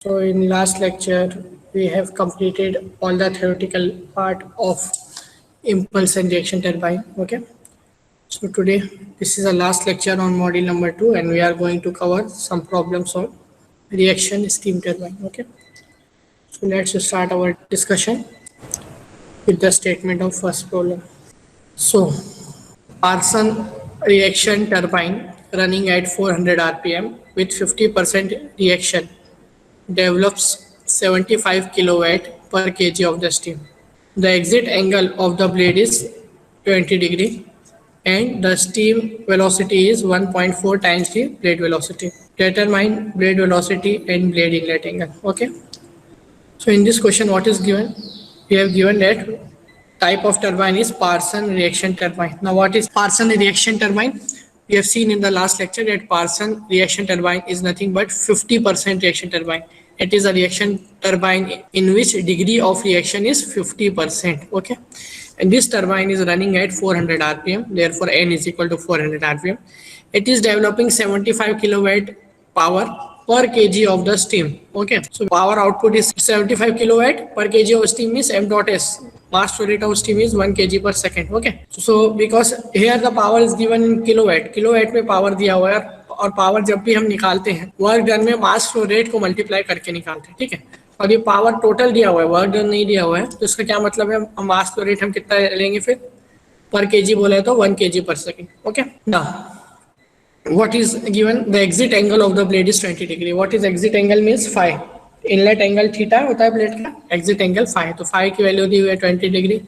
So in last lecture, we have completed all the theoretical part of impulse and reaction turbine. Okay. So today, this is the last lecture on module number 2, and we are going to cover some problems on reaction steam turbine. Okay. So let's start our discussion with the statement of first problem. So Parson reaction turbine running at 400 rpm with 50% reaction develops 75 kilowatt per kg of the steam. The exit angle of the blade is 20 degree and the steam velocity is 1.4 times the blade velocity. Determine blade velocity and blade inlet angle. Okay. So in this question, what is given? We have given that type of turbine is Parson reaction turbine. Now what is Parson reaction turbine? We have seen in the last lecture that Parson reaction turbine is nothing but 50% reaction turbine. It is a reaction turbine in which degree of reaction is 50%. Okay. And this turbine is running at 400 rpm. Therefore, N is equal to 400 rpm. It is developing 75 kilowatt power per kg of the steam. Okay. So power output is 75 kilowatt per kg of steam is m dot s. Mass flow rate of steam is 1 kg per second. Okay. So because here the power is given in kilowatt में power दिया हुआ है और power जब भी हम निकालते हैं वर्क डन में मास फ्लो रेट को मल्टीप्लाई करके निकालते हैं. ठीक है. और ये पावर टोटल दिया हुआ है, वर्क डन नहीं दिया हुआ है, तो इसका क्या मतलब है? मास फ्लो रेट हम कितना लेंगे फिर? पर केजी बोला है तो 1 kg per second. Okay. Now what is given? The exit angle of the blade is 20 degree. What is exit angle means phi. Inlet angle theta होता है ब्लेड का, एग्जिट एंगल फाई. तो फाई की value दी हुई है 20 degree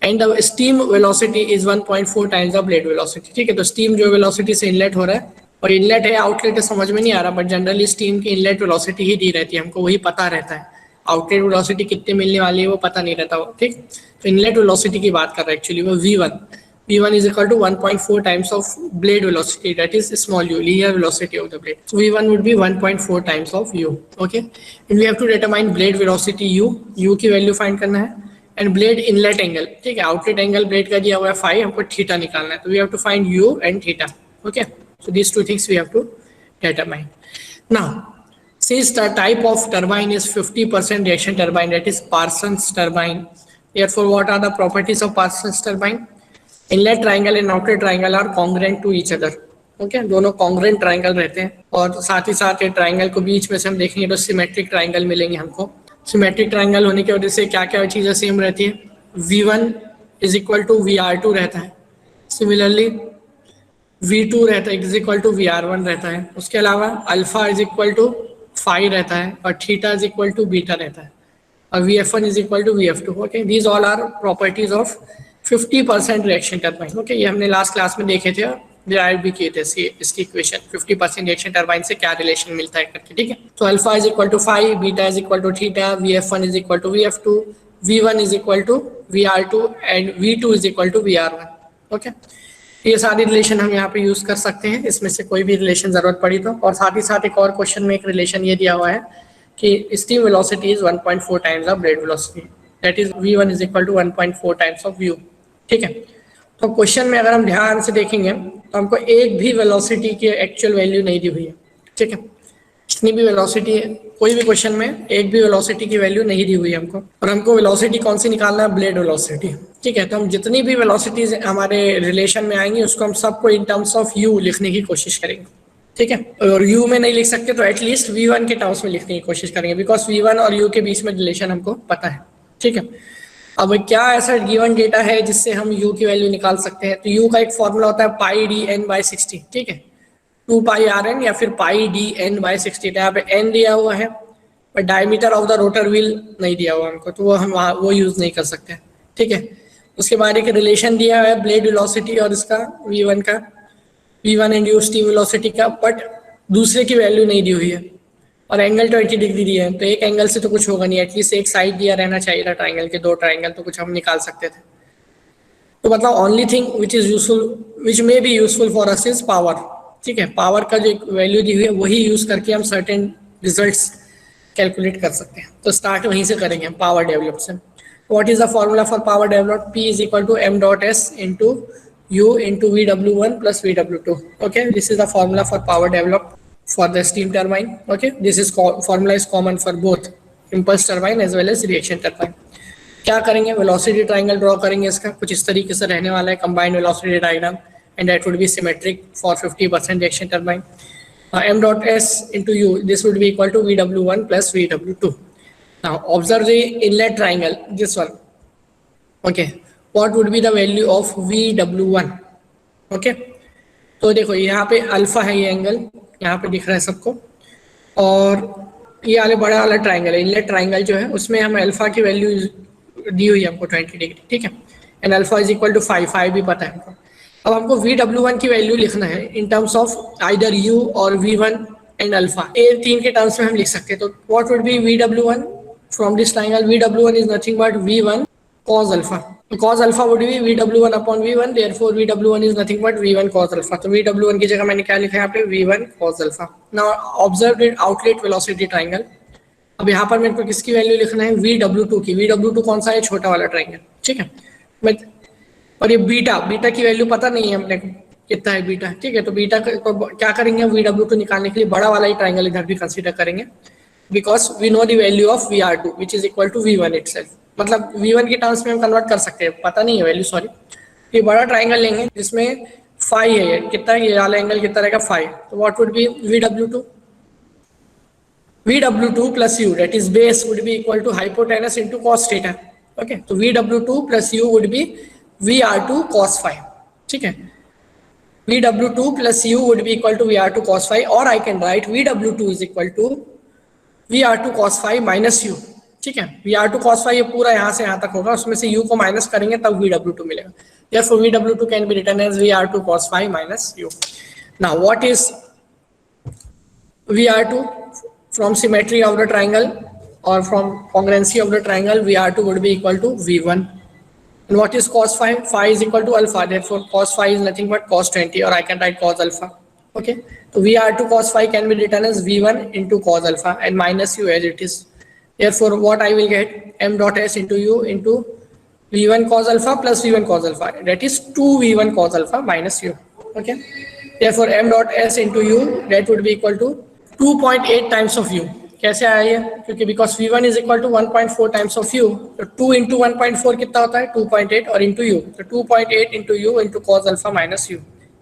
and the steam velocity is 1.4 times the blade velocity. ठीक है. तो स्टीम जो वेलोसिटी से इनलेट हो रहा है, और इनलेट है आउटलेट है समझ में नहीं आ रहा, बट जनरली स्टीम की इनलेट वेलोसिटी ही दी रहती है, हमको वही पता रहता है. आउटलेट वेलोसिटी कितने मिलने वाली है वो पता नहीं रहता. ठीक. तो इनलेट वेलोसिटी की बात कर रहा है एक्चुअली वो v1. v1 is equal to 1.4 times of blade velocity, that is small u, linear velocity of the blade. So v1 would be 1.4 times of u. Okay. And we have to determine blade velocity u की value find करना है, and blade inlet angle. ठीक है. Outlet angle blade का दिया हुआ है phi, हमको थीटा निकालना है, तो we have to find u and theta. Okay. So these two things we have to determine. Now, since the type of turbine is 50% reaction turbine, that is Parson's turbine. Therefore, what are the properties of Parson's turbine? Inlet triangle and outlet triangle are congruent to each other. Okay, दोनों congruent triangle रहते हैं, और साथ ही साथ ये triangle को बीच में से हम देखेंगे तो symmetric triangle मिलेंगे हमको. Symmetric triangle होने की वजह से क्या क्या चीज़ें सेम रहती है? V1 is equal to VR2 रहता है. Similarly V2 रहता है इज इक्वल टू VR1 रहता है. उसके अलावा alpha is equal to phi रहता है, और theta is equal to beta रहता है, और VF1 is equal to VF2. Okay. These all are properties of 50% reaction turbine. Okay. ये हमने लास्ट क्लास में देखे थे, डिराइव भी किए थे इसकी इक्वेशन, 50% रिएक्शन टर्बाइन से क्या रिलेशन मिलता है करके. ठीक है. तो alpha is equal to phi, beta is equal to theta, VF1 is equal to VF2, V1 is equal to VR2 and V2 is equal to VR1. Okay. ये सारी रिलेशन हम यहाँ पे यूज कर सकते हैं, इसमें से कोई भी रिलेशन जरूरत पड़ी तो. और साथ ही साथ एक और क्वेश्चन में एक रिलेशन ये दिया हुआ है कि steam velocity is 1.4 times of blade velocity, that is v1 is equal to 1.4 times of u. ठीक है. तो क्वेश्चन में अगर हम ध्यान से देखेंगे तो हमको एक भी वेलोसिटी की एक्चुअल वैल्यू नहीं दी हुई है. ठीक है. जितनी भी वेलोसिटी, कोई भी क्वेश्चन में एक भी वेलोसिटी की वैल्यू नहीं दी हुई है हमको, और हमको वेलोसिटी कौन सी निकालना है? Blade velocity. ठीक है. तो हम जितनी भी वेलोसिटीज हमारे रिलेशन में आएंगी उसको हम सबको इन टर्म्स ऑफ u लिखने की कोशिश करेंगे. ठीक है. और u में नहीं लिख सकते तो एटलीस्ट v1 के टर्म्स में लिखने की कोशिश करेंगे, बिकॉज v1 और u के बीच में रिलेशन हमको पता है. ठीक है. अब क्या ऐसा गिवन डेटा है जिससे हम u की वैल्यू निकाल सकते हैं? तो u का एक फॉर्मूला होता है पाई dn/60. ठीक है. 2 पाई rn या फिर पाई dn/60. यहाँ पे n दिया हुआ है, पर diameter of the rotor wheel नहीं दिया हुआ हमको, तो वो हम वो यूज नहीं कर सकते. ठीक है. उसके बाद एक रिलेशन दिया हुआ है ब्लेड वेलोसिटी और इसका v1 का, v1 and u steam velocity का, बट दूसरे की वैल्यू नहीं दी हुई है, और एंगल 20 डिग्री दिया है. तो एक एंगल से तो कुछ होगा नहीं, एटलीस्ट एक साइड दिया रहना चाहिए था ट्राइंगल के, 2 ट्राइंगल तो कुछ हम निकाल सकते थे. तो मतलब only thing which is useful, which may be useful for us is power. ठीक है. पावर का जो वैल्यू दी हुई है वही यूज करके हम सर्टेन रिजल्ट्स कैलकुलेट कर सकते हैं. तो स्टार्ट वहीं से करेंगे हम, पावर डेवलप से. What is the formula for power develop? P is equal to m dot s into u into VW1 plus VW2. Okay. This is the formula for power develop. for the steam turbine. Okay, this is formula is common for both impulse turbine as well as reaction turbine. क्या करेंगे, velocity triangle draw करेंगे, इसका कुछ इस तरीके से रहने वाला है, combined velocity diagram, and that would be symmetric for 50% reaction turbine. M dot S into U, this would be equal to VW1 plus VW2. Now observe the inlet triangle, this one. Okay, what would be the value of VW1? Okay, तो देखो यहाँ पे alpha है, ये angle यहाँ पे दिख रहा है सबको, और ये वाले बड़ा वाला ट्राइंगल है, इनलेट ट्राइंगल जो है, उसमें हम अल्फा की वैल्यू दी हुई है हमको 20 डिग्री, ठीक है, and alpha is equal to 5 भी पता है हमको. अब हमको VW1 की वैल्यू लिखना है इन टर्म्स ऑफ आइदर U और V1 एंड अल्फा, ये तीन के टर्म्स में हम लिख सकते हैं. तो what would B VW1 from this triangle? VW1 is nothing but V1 cos alpha. cos alpha would be VW1 upon V1, therefore VW1 is nothing but V1 cos alpha. तो VW1 की जगह मैंने क्या लिखा है यहाँ पे? V1 cos alpha. Now observe the outlet velocity triangle. अब यहाँ पर मेरे को किसकी वैल्यू लिखना है? VW2 की. VW2 कौन सा है? छोटा वाला ट्राइंगल, ठीक है. मैं और ये बीटा की वैल्यू पता नहीं है हमने कितना है बीटा, ठीक है. तो बीटा को क्या करेंगे? VW2 निकालने के लिए बड़ा वाला ही ट्राइंगल इधर भी कंसीडर करेंगे, because we know the value of VR2 which is equal to V1 itself. मतलब V1 के टर्म्स में हम कन्वर्ट कर सकते हैं, पता नहीं है वैल्यू, सॉरी. ये बड़ा ट्राइंगल लेंगे जिसमें फाई है, ये कितना है? ये वाला एंगल कितना रहेगा? 5. तो what would B VW2? VW2 plus U, that is base, would be equal to hypotenuse into cos theta. Okay, so VW2 plus U would be VR2 cos phi. ठीक है, VW2 plus U would be equal to VR2 cos phi, or I can write VW2 is equal to VR2 cos phi minus U. ठीक है, VR2 cos phi ये पूरा यहाँ से यहाँ तक होगा, उसमें से U को माइनस करेंगे तब VW2 मिलेगा. Therefore VW2 can be written as VR2 cos phi minus U. Now what is VR2? From symmetry of the triangle or from congruency of the triangle, VR2 would be equal to V1. And what is cos phi? Phi is equal to alpha. Therefore, cos phi is nothing but cos 20, or I can write cos alpha. Okay. So VR2 cos phi can be written as V1 into cos alpha and minus U as it is. Therefore, what I will get? M dot S into U into V1 cos alpha plus V1 cos alpha. That is 2V1 cos alpha minus U. Okay. Therefore, M dot S into U, that would be equal to 2.8 times of U. कैसे आया ये? क्योंकि because V1 is equal to 1.4 times of U, तो 2 into 1.4 कितना होता है? 2.8, और into U, तो 2.8 into U into cos alpha minus U.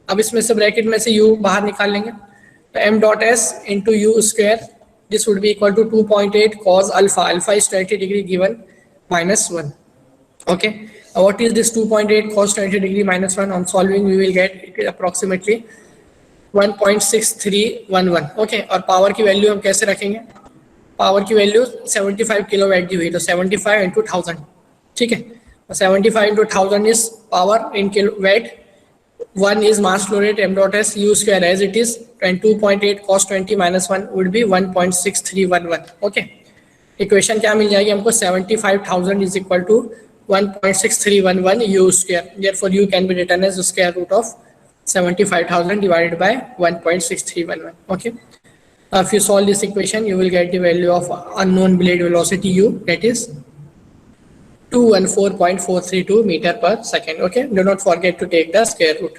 अब इसमें से ब्रैकेट में से U बाहर निकाल लेंगे, तो M dot S into U square, this would be equal to 2.8 cos alpha. Alpha is 20 degree given minus 1. Okay, what is this 2.8 cos 20 degree minus 1? On solving we will get it approximately 1.6311. Okay, और power की value हम कैसे रखेंगे? Power की value 75 kilowatt दी हुई, तो 75 into 1000, ठीक है. 75 into 1000 is power in kilowatt. 1 is mass flow rate. M dot S U square as it is, and 2.8 cos 20 minus 1 would be 1.6311. Okay, equation क्या मिल जाएगी हमको? 75,000 is equal to 1.6311 U square. Therefore U can be written as the square root of 75,000 divided by 1.6311. Okay, if you solve this equation, you will get the value of unknown blade velocity U, that is 214.432 meter per second. Okay, do not forget to take the square root,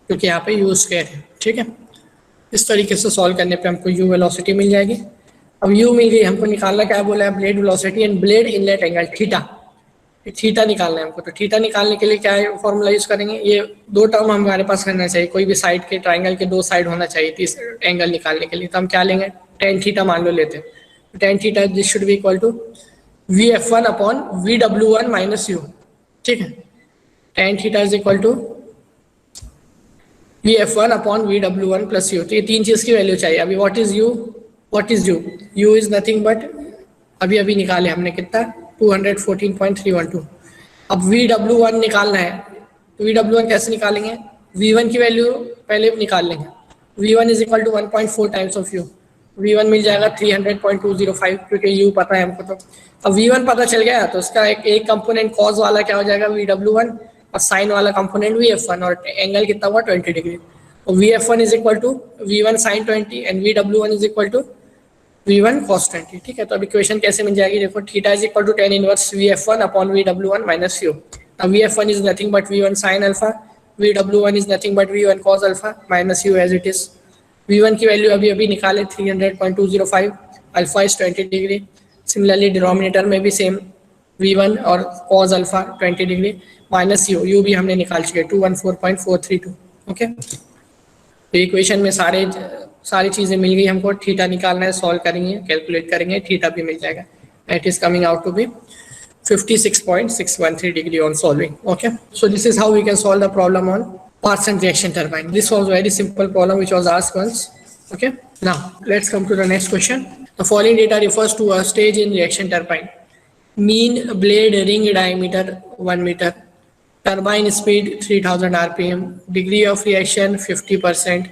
क्योंकि यहाँ पे U square है. ठीक है, इस तरीके से solve करने पे हमको U वेलोसिटी मिल जाएगी. अब U मिल गई, हमको निकालना क्या बोला है? Blade velocity and blade inlet angle theta. Theta निकालना है हमको, तो थीटा निकालने के लिए क्या है फॉर्मूला यूज करेंगे? ये दो टर्म हमारे पास रहना चाहिए, कोई भी साइड के ट्राइंगल के दो साइड होना चाहिए तीस एंगल निकालने के लिए. तो हम क्या लेंगे? टेन थीटा मान लो लेते हैं. Tan theta this should be equal to VF1 upon VW1 minus U. ठीक है, tan theta is equal to VF1 upon VW1 plus U. तो ये तीन चीज की वैल्यू चाहिए. अभी what is U? What is U? U is nothing but अभी निकाले हमने कितना? 214.312. अब VW1 निकालना है, तो VW1 कैसे निकालेंगे? V1 की वैल्यू पहले निकाल लेंगे. V1 is equal to 1.4 times of U. V1 मिल जाएगा 300.205, क्योंकि U पता है हमको. तो अब V1 पता चल गया, तो उसका एक कंपोनेंट कॉज वाला क्या हो जाएगा? VW1, और साइन वाला कंपोनेंट VF1, और एंगल कितना हुआ? 20 डिग्री. तो VF1 is equal to V1 sin 20 and VW1 is equal to V1 cos 20. ठीक है, तो अब इक्वेशन कैसे मिल जाएगी? देखो, theta is equal to tan inverse VF1 upon VW1 minus U. अब VF1 is nothing but V1 sin alpha, VW1 is nothing but V1 cos alpha minus U as it is. V1 की value अभी अभी निकाले 300.205, alpha is 20 degree. Similarly denominator में भी same V1 और cos alpha 20 degree minus u भी हमने निकाल चुके 214.432। ओके, तो इक्वेशन में सारी चीज़ें मिल गई हमको। थीटा निकालना है, सॉल्व करेंगे, कैलकुलेट करेंगे, थीटा भी मिल जाएगा। It is coming out to be 56.613 degree on solving. Okay, so this is how we can solve the problem on Parsons reaction turbine. This was a very simple problem which was asked once. Okay, now let's come to the next question. The following data refers to a stage in reaction turbine. Mean blade ring diameter 1 meter, turbine speed 3000 rpm, degree of reaction 50%,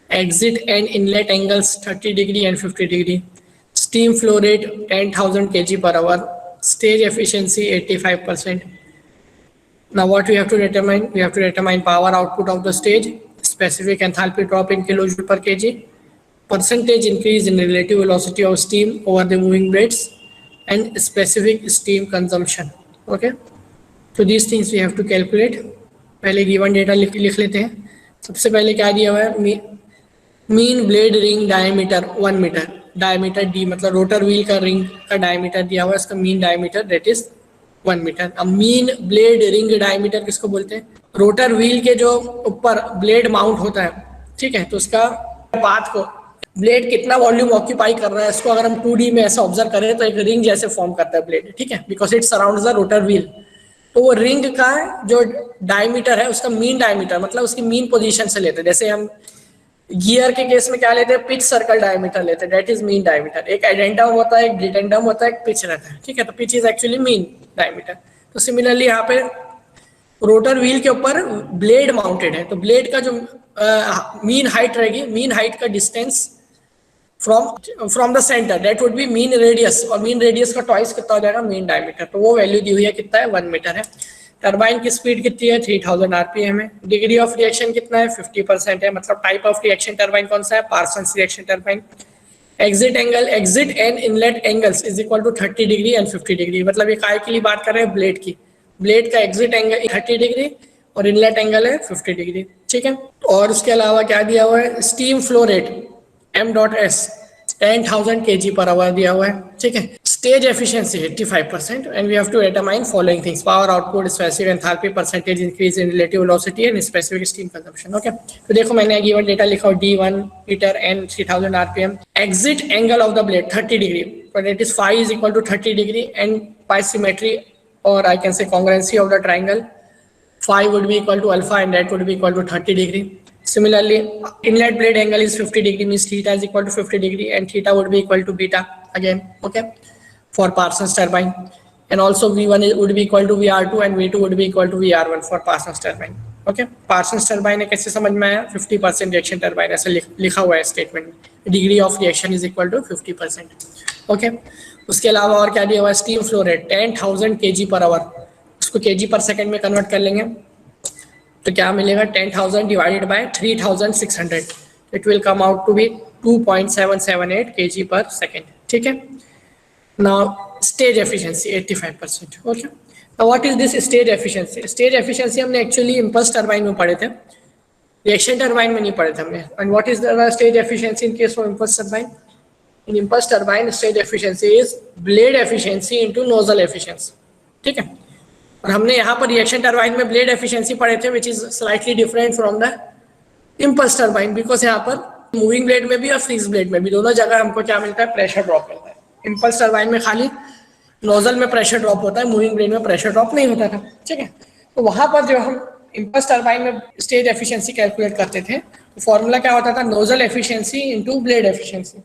exit and inlet angles 30 degree and 50 degree, steam flow rate 10,000 kg per hour, stage efficiency 85%. Now what we have to determine? We have to determine power output of the stage, specific enthalpy drop in kilojoule per kg, percentage increase in relative velocity of steam over the moving blades, and specific steam consumption. Okay, so these things we have to calculate. पहले given data लिख लेते हैं। सबसे पहले क्या दिया हुआ है? Mean blade ring diameter 1 metre, diameter D मतलब रोटर व्हील का रिंग का डायमीटर दिया हुआ है, इसका mean diameter that is 1 metre. अब मीन ब्लेड रिंग डायमीटर किसको बोलते हैं? रोटर व्हील के जो ऊपर ब्लेड माउंट होता है, ठीक है, तो उसका पाथ को ब्लेड कितना वॉल्यूम ऑक्यूपाई कर रहा है, इसको अगर हम 2D में ऐसा ऑब्जर्व करें तो एक रिंग जैसे फॉर्म करता है ब्लेड, ठीक है, because it surrounds the rotor wheel. तो वो रिंग का जो डायमीटर है उसका मीन डायमीटर मतलब उसकी मीन पोजीशन से लेते हैं। जैसे हम गियर के केस में क्या लेते हैं? पिच सर्कल डायमीटर लेते हैं, दैट इज मीन डायमीटर। एक एडेंडम होता है, एक डिटेंडम होता है, एक पिच रहता है, ठीक है, तो pitch is actually mean diameter. तो सिमिलरली यहाँ पे रोटर व्हील के ऊपर ब्लेड माउंटेड है, तो ब्लेड का जो मीन हाइट रहेगी, मीन हाइट का distance from the centre that would be mean radius, और मीन रेडियस का ट्वाइस कितना हो जाएगा? Mean diameter. तो वो वैल्यू दी हुई है, कितना है? 1 मीटर है। टरबाइन की स्पीड कितनी है? 3000 आरपीएम है। डिग्री ऑफ रिएक्शन कितना है? 50% है। मतलब टाइप ऑफ रिएक्शन टरबाइन कौन सा है? Parsons reaction turbine. Exit angle, exit and inlet angles is equal to 30 degree and 50 degree. मतलब ये काय के लिए बात कर रहे हैं? ब्लेड की। ब्लेड का एग्जिट एंगल 30 डिग्री और इनलेट एंगल है 50 डिग्री, ठीक है। और उसके अलावा क्या दिया हुआ है? Steam flow rate m.s 10,000 kg per hour दिया हुआ है, ठीक है। Stage efficiency 85% and we have to determine following things: power output, specific enthalpy, percentage increase in relative velocity and specific steam consumption. Okay, तो देखो मैंने गिवन डेटा लिखा D1 metre and 3000 RPM. Exit angle of the blade 30 degree, but it is phi is equal to 30 degree, and by symmetry or I can say congruency of the triangle, phi would be equal to alpha and that would be equal to 30 degree. Similarly, inlet blade angle is 50 degree, means theta is equal to 50 degree and theta would be equal to beta again, okay, for Parsons turbine. And also V1 would be equal to VR2 and V2 would be equal to VR1 for Parsons turbine. Okay, Parsons turbine कैसे समझ में आया? 50% reaction turbine ऐसे लिखा हुआ है statement में। Degree of reaction is equal to 50%। Okay, उसके अलावा और क्या दिया हुआ है? स्टीम फ्लो रेट 10,000 kg पर आवर, उसको kg पर सेकेंड में कन्वर्ट कर लेंगे तो क्या मिलेगा? 10,000 divided by 3,600, it will come out to be 2.778 kg पर सेकेंड, ठीक है। Now stage efficiency 85%। Okay, now what is this stage efficiency? Stage efficiency हमने एक्चुअली इंपल्स टरबाइन में पढ़े थे, रिएक्शन टरबाइन में नहीं पढ़े थे हमने। And what is the stage efficiency in case of impulse turbine? In impulse turbine stage efficiency is blade efficiency into nozzle efficiency, ठीक है। और हमने यहाँ पर रिएक्शन टरबाइन में ब्लेड एफिशिएंसी पढ़े थे, which is slightly different from the impulse turbine, because यहाँ पर मूविंग ब्लेड में भी और फ्रीज ब्लेड में भी दोनों जगह हमको क्या मिलता है? प्रेशर ड्रॉप मिलता है। इंपल्स टरबाइन में खाली नोजल में प्रेशर ड्रॉप होता है, मूविंग ब्लेड में प्रेशर ड्रॉप नहीं होता था, ठीक है। तो वहां पर जो हम इंपल्स टरबाइन में स्टेज एफिशिएंसी कैलकुलेट करते थे तो फॉर्मूला क्या होता था? Nozzle efficiency into blade efficiency.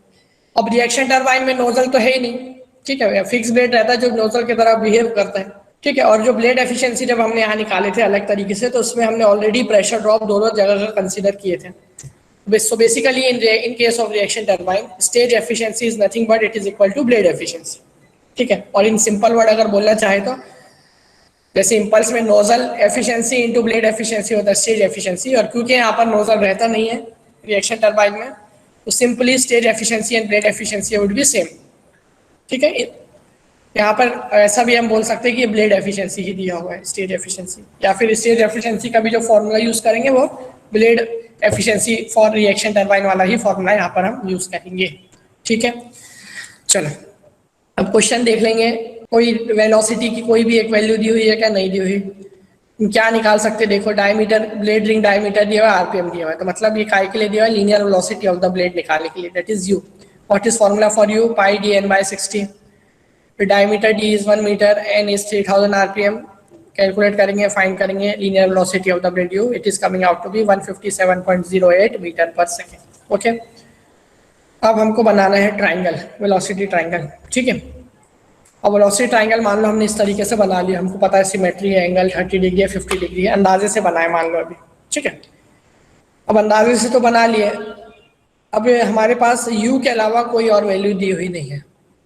अब रिएक्शन टरबाइन में नोजल तो है ही नहीं, ठीक है, फिक्स ब्लेड रहता है जो नोजल की तरह बिहेव करता है, ठीक है। और जो ब्लेड एफिशिएंसी जब हमने यहाँ निकाले थे अलग तरीके से, तो उसमें हमने ऑलरेडी प्रेशर ड्रॉप दोनों जगह का कंसीडर किए थे। So basically in case of reaction turbine, stage efficiency is nothing but it is equal to blade efficiency, ठीक है। और इन सिंपल वर्ड अगर बोलना चाहे तो जैसे इंपल्स में nozzle efficiency into blade efficiency होता है स्टेज एफिशिएंसी, और क्योंकि यहाँ पर नोजल रहता नहीं है रिएक्शन टरबाइन में, तो simply stage efficiency and blade efficiency would be same, ठीक है। यहाँ पर ऐसा भी हम बोल सकते हैं कि ये ब्लेड एफिशिएंसी ही दिया हुआ है, स्टेज एफिशिएंसी, या फिर स्टेज एफिशिएंसी का भी जो फॉर्मूला यूज करेंगे वो blade efficiency for reaction turbine वाला ही फॉर्मूला यहाँ पर हम यूज करेंगे। ठीक है, चलो अब क्वेश्चन देख लेंगे। कोई वेलोसिटी की कोई भी एक वैल्यू दी हुई है क्या, नहीं दी हुई, क्या निकाल सकते, देखो डायमीटर, ब्लेड रिंग डायमीटर दिया हुआ है, आरपीएम दिया हुआ है, तो मतलब ये काय के लिए दिया हुआ है, linear velocity of the blade निकालने के लिए, that is u. What is formula for u, pi D N by 60। फिर diameter D is 1 metre, N is 3000 RPM, calculate करेंगे, फाइंड करेंगे linear velocity of the blade u, it is coming out to be 157.08 metre पर second. Okay, अब हमको बनाना है triangle, velocity triangle. ठीक है, अब वेलोसिटी ट्राइंगल मान लो हमने इस तरीके से बना लिया, हमको पता है सिमेट्री है, एंगल 30 डिग्री है, 50 डिग्री है, अंदाजे से बनाए मान लो अभी। ठीक है, अब अंदाजे से तो बना लिए, अब हमारे पास u के अलावा कोई और वैल्यू दी हुई नहीं है।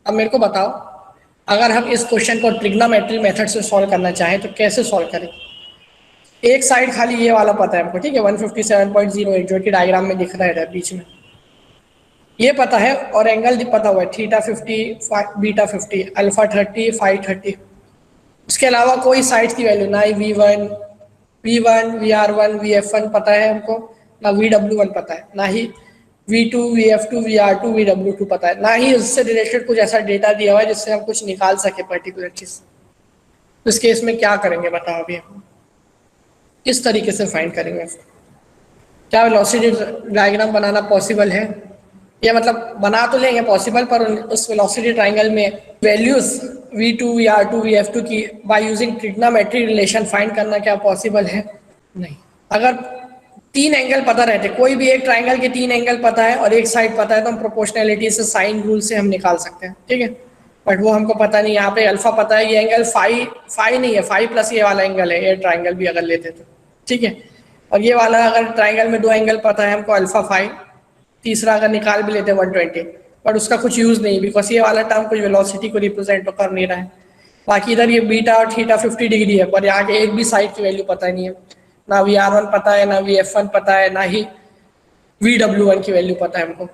अब मेरे को बताओ, अगर हम इस क्वेश्चन को ट्रिग्नोमेट्री मेथड से सॉल्व करना चाहें तो कैसे सॉल्व करें। एक साइड खाली ये वाला पता है हमको, ठीक है, 157.08 जो कि डायग्राम में दिख रहा है बीच में, ये पता है, और एंगल पता हुआ है, थीटा 50, बीटा 50, अल्फा 30, फाई 30। इसके अलावा कोई साइड की वैल्यू ना ही V1, VR1, VF1 पता है हमको, ना VW1 पता है, ना ही V2, VF2, VR2, VW2 पता है, ना ही उससे रिलेटेड कुछ ऐसा डेटा दिया हुआ है जिससे हम कुछ निकाल सके पर्टिकुलर चीज। तो इस केस में क्या करेंगे बताओ अभी, किस तरीके से फाइंड करेंगे, क्या वेलोसिटी डायग्राम बनाना पॉसिबल है, या मतलब बना तो लेंगे पॉसिबल, पर उस वेलोसिटी ट्राइंगल में वैल्यूज V2, VR2, VF2 की bye using trigonometry relation find करना क्या पॉसिबल है, नहीं। अगर 3 एंगल पता रहते, कोई भी एक ट्राइंगल के 3 एंगल पता है और एक साइड पता है, तो हम प्रोपोर्शनैलिटी से, साइन रूल से हम निकाल सकते हैं। ठीक है, बट वो हमको पता नहीं, यहाँ पे अल्फा पता है, ये एंगल फाई नहीं है, फाई प्लस ये वाला एंगल है, ये ट्राइंगल भी अगर लेते तो। ठीक है, और ये वाला अगर ट्राइंगल में 2 एंगल पता है हमको, अल्फा फाई, तीसरा अगर निकाल भी लेते 120, बट उसका कुछ यूज नहीं, बिकॉज ये वाला टर्म कुछ वेलोसिटी को रिप्रेजेंट तो कर नहीं रहा है। बाकी इधर ये बीटा और थीटा 50 डिग्री है, पर यहाँ के एक भी साइड की वैल्यू पता नहीं है, ना VR1 पता है, ना VF1 पता है, ना ही VW1 की वैल्यू पता है हमको।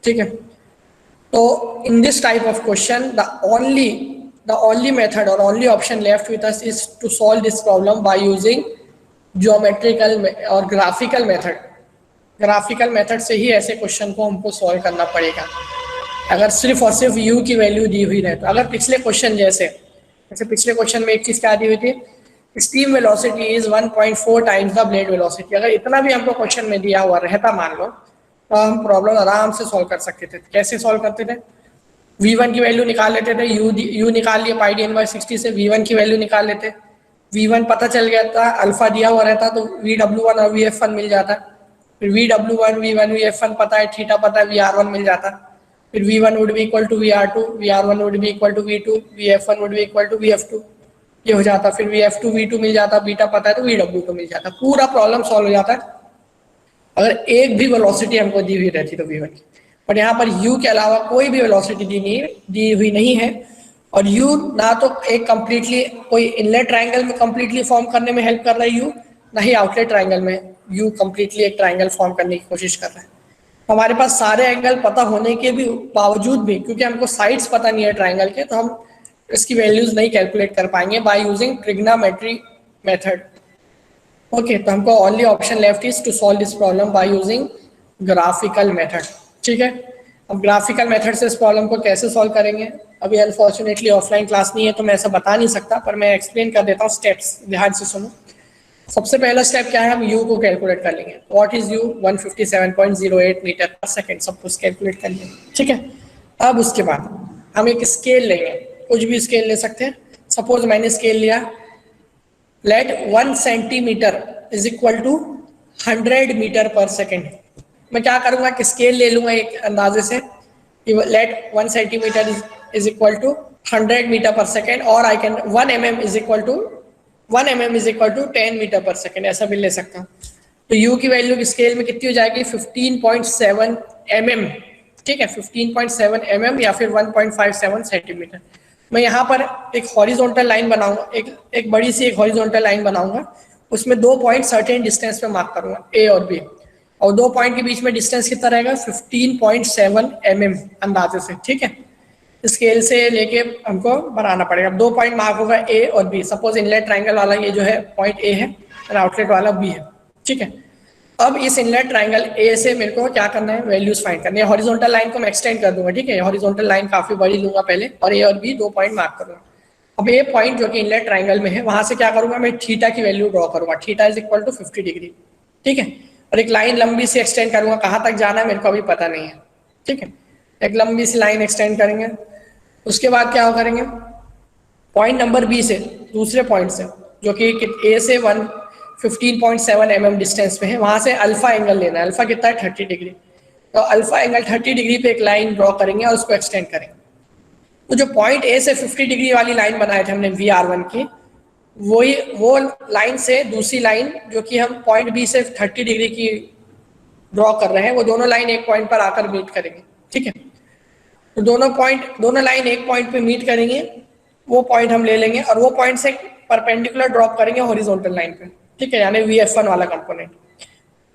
ठीक है, तो in this type of question the only method और only option left with us is to solve this problem by using geometrical और ग्राफिकल मेथड। ग्राफिकल मेथड से ही ऐसे क्वेश्चन को हमको सॉल्व करना पड़ेगा, अगर सिर्फ और सिर्फ u की वैल्यू दी हुई रहे तो। अगर पिछले क्वेश्चन जैसे पिछले क्वेश्चन में एक चीज क्या दी हुई थी, steam velocity is 1.4 times the blade velocity, अगर इतना भी हमको क्वेश्चन में दिया हुआ रहता मान लो, तो हम प्रॉब्लम आराम से सॉल्व कर सकते थे। कैसे सॉल्व करते थे, V1 की वैल्यू निकाल लेते थे, u निकाल लिए पाई डी एन बाई 60 से, V1 की वैल्यू निकाल लेते, V1 पता चल गया था, अल्फा दिया हुआ रहता तो VW1 और VF1 मिल जाता, फिर VW1, V1, VF1 पता है, थीटा पता है, VR1 मिल जाता, फिर V1 would be equal to VR2, VR1 would be equal to V2, VF1 would be equal to VF2, ये हो जाता, फिर VF2, V2 मिल जाता, बीटा पता है तो VW2 मिल जाता, पूरा प्रॉब्लम सॉल्व हो जाता है अगर एक भी वेलोसिटी हमको दी हुई रहती तो V1 की। बट यहाँ पर u के अलावा कोई भी वेलोसिटी दी हुई नहीं है, और u ना तो एक कंप्लीटली कोई इनलेट ट्राइंगल में कंप्लीटली फॉर्म करने में हेल्प कर रहा है u, ना ही आउटलेट ट्राइंगल में u कंप्लीटली एक ट्राइंगल फॉर्म करने की कोशिश कर रहा है। हमारे पास सारे एंगल पता होने के भी बावजूद भी, क्योंकि हमको साइड्स पता नहीं है ट्राइंगल के, तो हम इसकी वैल्यूज नहीं कैलकुलेट कर पाएंगे by using trigonometry method. Okay, तो हमको only option left is to solve this problem by using graphical method. ठीक है, अब ग्राफिकल मेथड से इस प्रॉब्लम को कैसे सॉल्व करेंगे, अभी अनफॉर्चुनेटली ऑफलाइन क्लास नहीं है तो मैं ऐसा बता नहीं सकता, पर मैं एक्सप्लेन कर देता हूँ स्टेप्स, ध्यान से सुनो। सबसे पहला स्टेप क्या है, हम u को कैलकुलेट कर लेंगे। व्हाट इज u, 157.08 मीटर पर सेकेंड, सब कुछ कैलकुलेट कर लेंगे। ठीक है, अब उसके बाद हम एक स्केल लेंगे, कुछ भी स्केल ले सकते हैं। सपोज मैंने स्केल लिया, let 1 centimetre is equal to 100 metre पर सेकेंड। मैं क्या करूंगा कि स्केल ले लूंगा एक अंदाजे से, let 1 centimetre is equal to 100 metre पर सेकेंड, और I can 1 mm is equal to 10 metre पर सेकेंड, ऐसा भी ले सकता हूँ। तो u की वैल्यू स्केल में कितनी हो जाएगी, 15.7 mm। ठीक है, 15.7 mm या फिर 1.57 सेंटीमीटर। मैं यहाँ पर एक हॉरिजॉन्टल लाइन बनाऊंगा, एक बड़ी सी एक हॉरिजॉन्टल लाइन बनाऊंगा, उसमें 2 पॉइंट सर्टेन डिस्टेंस पे मार्क करूंगा, A और B, और 2 पॉइंट के बीच में डिस्टेंस कितना रहेगा, 15.7 mm अंदाजे से। ठीक है, स्केल से लेके हमको बनाना पड़ेगा। 2 पॉइंट मार्क होगा A और B, सपोज इनलेट ट्राइंगल वाला ये जो है पॉइंट A है और आउटलेट वाला B है। ठीक है, अब इस इनलेट ट्राइंगल ए से मेरे को क्या करना है, वैल्यूज फाइंड करनी है। हॉरिजॉन्टल लाइन को मैं एक्सटेंड कर दूंगा, ठीक है, हॉरिजॉन्टल लाइन काफी बड़ी लूंगा पहले, और ए और बी 2 पॉइंट मार्क करूंगा। अब ये पॉइंट जो कि इनलेट ट्राइंगल में है, वहां से क्या करूंगा मैं, थीटा की वैल्यू ड्रॉ करूंगा, theta is equal to 50 degree, ठीक है। और एक लाइन लंबी सी एक्सटेंड करूंगा, कहाँ तक जाना है मेरे को अभी पता नहीं है, ठीक है। एक लंबी सी लाइन एक्सटेंड करेंगे, उसके बाद क्या करेंगे, पॉइंट नंबर बी से, दूसरे पॉइंट से जो कि ए से 15.7 mm डिस्टेंस पे है, वहां से अल्फा एंगल लेना है। अल्फा कितना है, 30 डिग्री। तो अल्फा एंगल 30 डिग्री पे एक लाइन ड्रॉ करेंगे और उसको एक्सटेंड करेंगे। तो जो पॉइंट ए से 50 डिग्री वाली लाइन बनाए थे हमने VR1 की, वो लाइन से दूसरी लाइन जो कि हम पॉइंट बी से 30 डिग्री की ड्रॉ कर रहे हैं, वो दोनों लाइन एक पॉइंट पर आकर मीट करेंगे, ठीक है। तो दोनों लाइन एक पॉइंट पे मीट करेंगे, वो पॉइंट हम ले लेंगे और वो पॉइंट से परपेंडिकुलर ड्रॉप करेंगे हॉरिजॉन्टल लाइन पे, ठीक है, यानी VF1 वाला कंपोनेंट,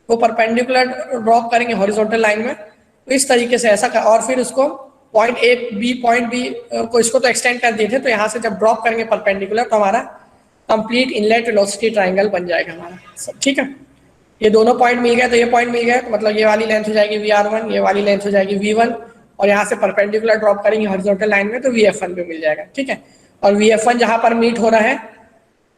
वो परपेंडिकुलर ड्रॉप करेंगे हॉरिजॉन्टल लाइन में। तो इस तरीके से ऐसा और फिर उसको पॉइंट बी को, इसको तो एक्सटेंड कर दिए थे, तो यहाँ से जब ड्रॉप करेंगे परपेंडिकुलर तो हमारा कंप्लीट इनलेट वेलोसिटी ट्राइंगल बन जाएगा हमारा सब, ठीक है। ये दोनों पॉइंट मिल गए, तो ये पॉइंट मिल गया, तो मतलब ये वाली लेंथ हो जाएगी VR1, ये वाली लेंथ हो जाएगी V1, और यहाँ से परपेंडिकुलर ड्रॉप करेंगे हॉरिजॉन्टल लाइन में तो VF1 पे मिल जाएगा, ठीक है। और VF1 जहाँ पर मीट हो रहा है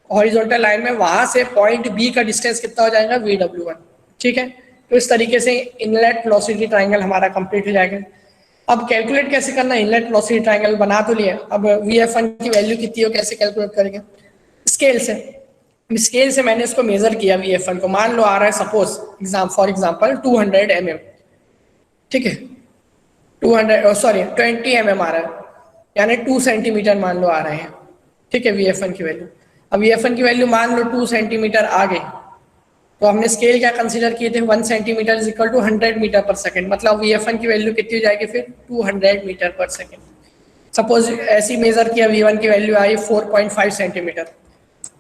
हॉरिजॉन्टल लाइन में, वहां से पॉइंट बी का डिस्टेंस कितना हो जाएगा, VW1, ठीक है। तो इस तरीके से इनलेट वेलोसिटी ट्राइंगल हमारा कंप्लीट हो जाएगा। अब कैलकुलेट कैसे करना है, इनलेट वेलोसिटी ट्राइंगल बना तो लिया, अब VF1 की वैल्यू कितनी हो कैसे कैलकुलेट करेंगे, स्केल से मैंने इसको मेजर किया VF1 को, मान लो आ रहा है सपोज फॉर एग्जांपल 200 mm, ठीक है, 20 mm आ रहा है, यानी 2 सेंटीमीटर मान लो आ रहे हैं, ठीक है, VF1 की वैल्यू। अब VF1 की वैल्यू मान लो 2 सेंटीमीटर आ गई, तो हमने स्केल क्या कंसीडर किए थे, 1 centimetre is equal to 100 metre पर सेकंड, मतलब VF1 की वैल्यू कितनी हो जाएगी फिर, 200 मीटर पर सेकंड। सपोज ऐसी मेजर किया, V1 की वैल्यू आई 4.5 सेंटीमीटर,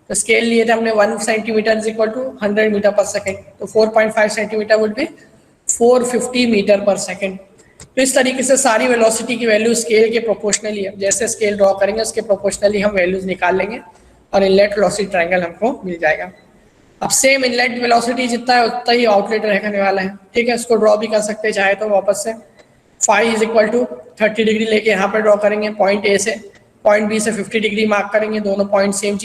तो स्केल लिए थे हमने 1 centimetre is equal to 100 metre पर सेकंड, तो 4.5 सेंटीमीटर वुड बी 450 मीटर पर सेकंड। तो इस तरीके से सारी वेलोसिटी की वैल्यू स्केल के प्रोपोर्शनली, जैसे स्केल ड्रॉ करेंगे उसके प्रोपोर्शनली हम वैल्यूज निकाल लेंगे और इनलेट वेलोसिटी ट्रायंगल हमको मिल जाएगा। अब सेम इनलेट वेलोसिटी जितना है उतना ही आउटलेट रहने वाला है, ठीक है। इसको ड्रॉ भी कर सकते हैं चाहे तो वापस से, phi is equal to 30 degree लेके यहाँ पर ड्रॉ करेंगे, पॉइंट ए से पॉइंट बी से 50 डिग्री मार्क करेंगे, दोनों पॉइंट सेम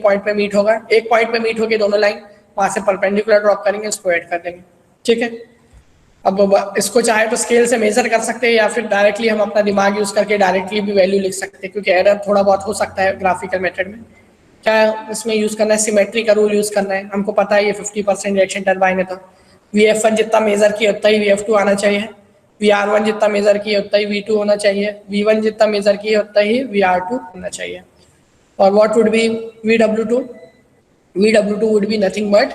पॉइंट पे मीट होगा, एक पॉइंट पे मीट होगी दोनों लाइन, वहां से परपेंडिकुलर ड्रॉप करेंगे, इसको ऐड कर देंगे, ठीक है। अब इसको चाहे तो स्केल से मेजर कर सकते हैं या फिर डायरेक्टली हम अपना दिमाग यूज करके डायरेक्टली भी वैल्यू लिख सकते हैं, क्योंकि एरर थोड़ा बहुत हो सकता है ग्राफिकल मेथड में। क्या इसमें यूज करना है, सिमेट्री का रूल यूज करना है, हमको पता है ये 50% रिएक्शन टरबाइन है, तो VF1 जितना मेजर किया उतना ही VF2 आना चाहिए, VR1 जितना मेजर किया उतना ही V2 होना चाहिए, V1 जितना मेजर किया उतना ही VR2 होना चाहिए। और what would B VW2? VW2 would be nothing but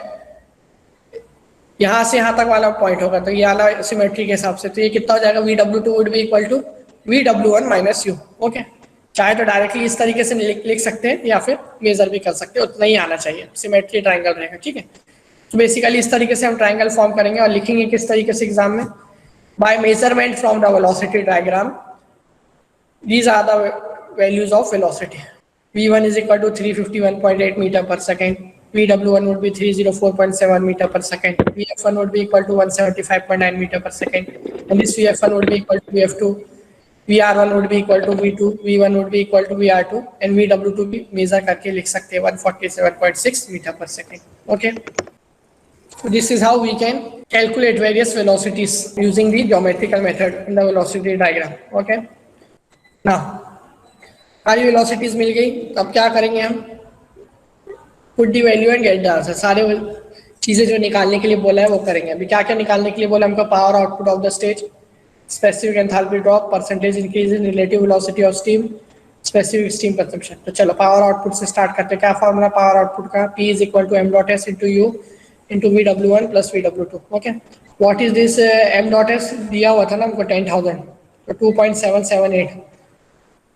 यहाँ से यहाँ तक वाला पॉइंट होगा, तो ये वाला सिमेट्री के हिसाब से, तो ये कितना हो जाएगा, VW2 would be equal to VW1 minus U, okay. चाहे तो डायरेक्टली इस तरीके से लिख सकते हैं या फिर मेजर भी कर सकते हैं, उतना ही आना चाहिए, सिमेट्री ट्राइंगल रहेगा, ठीक है। तो बेसिकली इस तरीके से हम ट्राइंगल फॉर्म करेंगे और लिखेंगे किस तरीके से एग्जाम में, by measurement from the velocity diagram, these are the values of velocity. V1 is equal to 351.8 meter per second, VW1 would be 304.7 meter per second, VF1 would be equal to 175.9 meter per second, and this VF1 would be equal to VF2, VR1 would be equal to V2, V1 would be equal to VR2, and VW2 भी measure करके लिख सकते हैं 147.6 meter per second, okay. So this is how we can calculate various velocities using the geometrical method in the velocity diagram, okay. Now सारी velocities मिल गई, तो अब क्या करेंगे हम, put the value and get the answer, सारे चीजें जो निकालने के लिए बोला है वो करेंगे। अभी क्या क्या निकालने के लिए बोला हमको, power output of the stage, specific enthalpy drop, percentage increase in relative velocity of steam, specific steam consumption. तो चलो पावर आउटपुट से स्टार्ट करते हैं। क्या फॉर्मूला पावर आउटपुट का, P is equal to m dot s into U into VW1 plus VW2, okay. What is this m dot s दिया हुआ था ना हमको 10,000, तो 2.778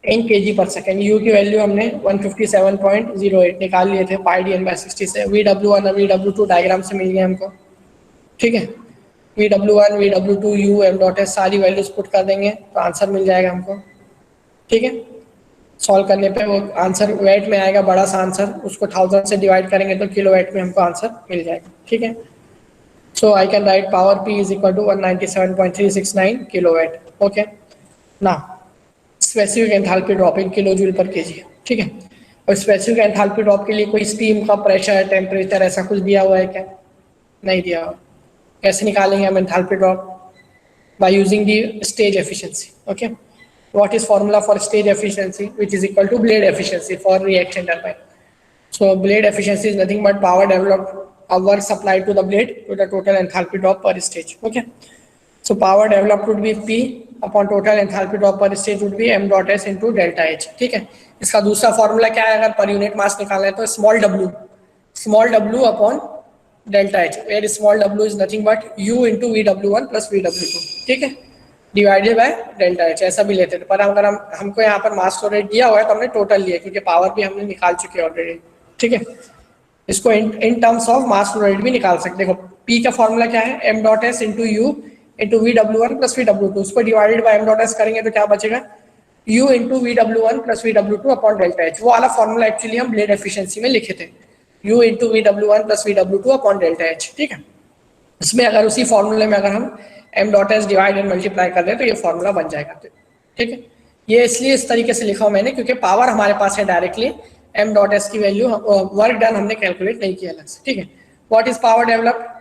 in kg per second, U की वैल्यू हमने 157.08 निकाल लिए थे पाई डी n बाई 60 से, VW1 और VW2 डायग्राम से मिल गया हमको, ठीक है। VW1 VW2 U m dot s सारी वैल्यूज पुट कर देंगे तो आंसर मिल जाएगा हमको, ठीक है। सॉल्व करने पे वो आंसर वेट में आएगा, बड़ा सा आंसर, उसको 1000 से डिवाइड करेंगे तो किलोवाट में हमको आंसर मिल जाएगा, ठीक है। So I can write power P is equal to 197.369 kilowatt. Okay. Now specific enthalpy drop in kilo joule पर केजी, ठीक है। और स्पेसिफिक एंथैल्पी ड्रॉप के लिए कोई स्टीम का प्रेशर, टेम्परेचर ऐसा कुछ दिया हुआ है क्या? नहीं दिया हुआ। कैसे निकालेंगे हम enthalpy drop? By using the stage efficiency. Okay, what is formula for stage efficiency, which is equal to blade efficiency for reaction turbine. So blade efficiency is nothing but power developed or work supplied to the blade to the total enthalpy drop per stage. Okay. So power developed would be P upon total enthalpy drop per stage would be m dot s into delta H. ठीक है। इसका दूसरा formula क्या है? अगर per unit mass निकालना है तो small w upon delta H, where small w is nothing but u into VW1 plus VW2, ठीक है, डिवाइडेड बाय डेल्टा एच। ऐसा भी लेते थे, पर अगर हमको यहाँ पर मास फ्लो रेट दिया हुआ है तो हमने टोटल लिया, क्योंकि पावर भी हमने निकाल चुके हैं ऑलरेडी, ठीक है। इसको in terms of mass flow rate भी निकाल सकते। देखो पी का फॉर्मूला क्या है? M dot S into U into VW1 plus VW2। उसको divided by M dot S करेंगे तो क्या बचेगा? U into VW1 plus VW2 upon delta H. वो वाला फॉर्मूला एक्चुअली हम ब्लेड एफिशिएंसी में लिखे थे, U into VW1 plus VW2 upon delta H, ठीक है। इसमें अगर उसी फॉर्मूले में अगर हम M dot S divide and multiply कर दें तो ये फॉर्मूला बन जाएगा, ठीक है। ये इसलिए इस तरीके से लिखा हूं मैंने क्योंकि पावर हमारे पास है डायरेक्टली, एम डॉट एस की वैल्यू वर्क डन हमने कैलकुलेट नहीं किया अलग से, ठीक है। What is power developed?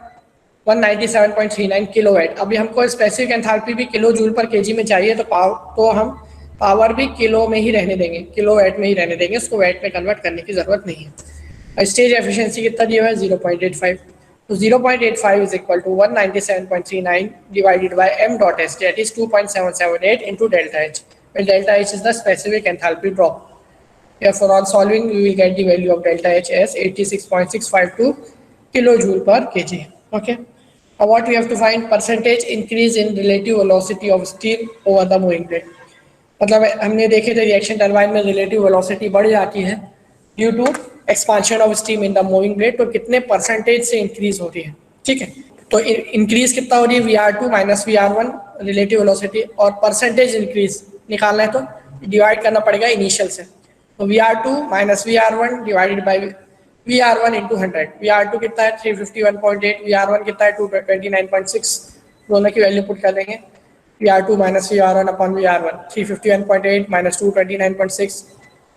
197.39 kilowatt. अभी हमको स्पेसिफिक एंथैल्पी भी किलो जूल पर केजी में चाहिए, तो हम पावर भी किलो में ही रहने देंगे, किलोवाट में ही रहने देंगे, उसको वाट में कन्वर्ट करने की जरूरत नहीं है। स्टेज एफिशिएंसी कितना दिया हुआ है? 0.85। तो 0.85 is equal to 197.39 divided by m dot s, that is 2.778 into delta h, where delta h is the specific enthalpy drop. Therefore, on solving, we will get the value of delta h as 86.652 kilojoule per kg. Okay. Now, what we have to find? Percentage increase in relative velocity of steam over the moving blade. मतलब हमने देखे थे reaction turbine में relative velocity बढ़ जाती है due to expansion of steam in the moving blade, तो कितने परसेंटेज से इंक्रीज हो रही है, ठीक है। तो इंक्रीज कितना हो रही है? VR2 minus VR1 relative velocity, और परसेंटेज इंक्रीज निकालना है तो डिवाइड करना पड़ेगा इनिशियल से। तो VR2 minus VR1 divided by VR1 into 100। VR2 कितना है? 351.8, VR1 कितना है? 229.6। दोनों की वैल्यू पुट कर देंगे। VR2 minus VR1 upon VR1, 351.8 minus 229.6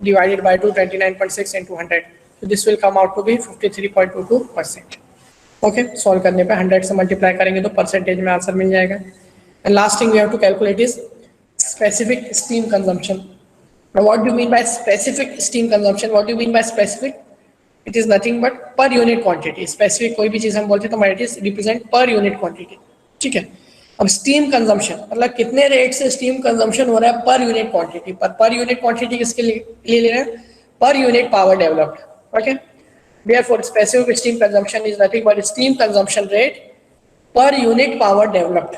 divided by 229.6 into 100. So this will come out to be 53.22%. Okay, solve करने पे 100 से multiply करेंगे तो percentage में आंसर मिल जाएगा। And last thing we have to calculate is specific steam consumption. Now what do you mean by specific steam consumption? What do you mean by specific? It is nothing but per unit quantity. Specific कोई भी चीज़ हम बोलते हैं तो it is represent per unit quantity. ठीक है। अब steam consumption मतलब कितने रेट से स्टीम कंजम्पशन हो रहा है per unit quantity, per unit quantity किसके लिए ले रहे हैं? Per unit power developed. Okay, therefore specific steam consumption is nothing but steam consumption rate per unit power developed,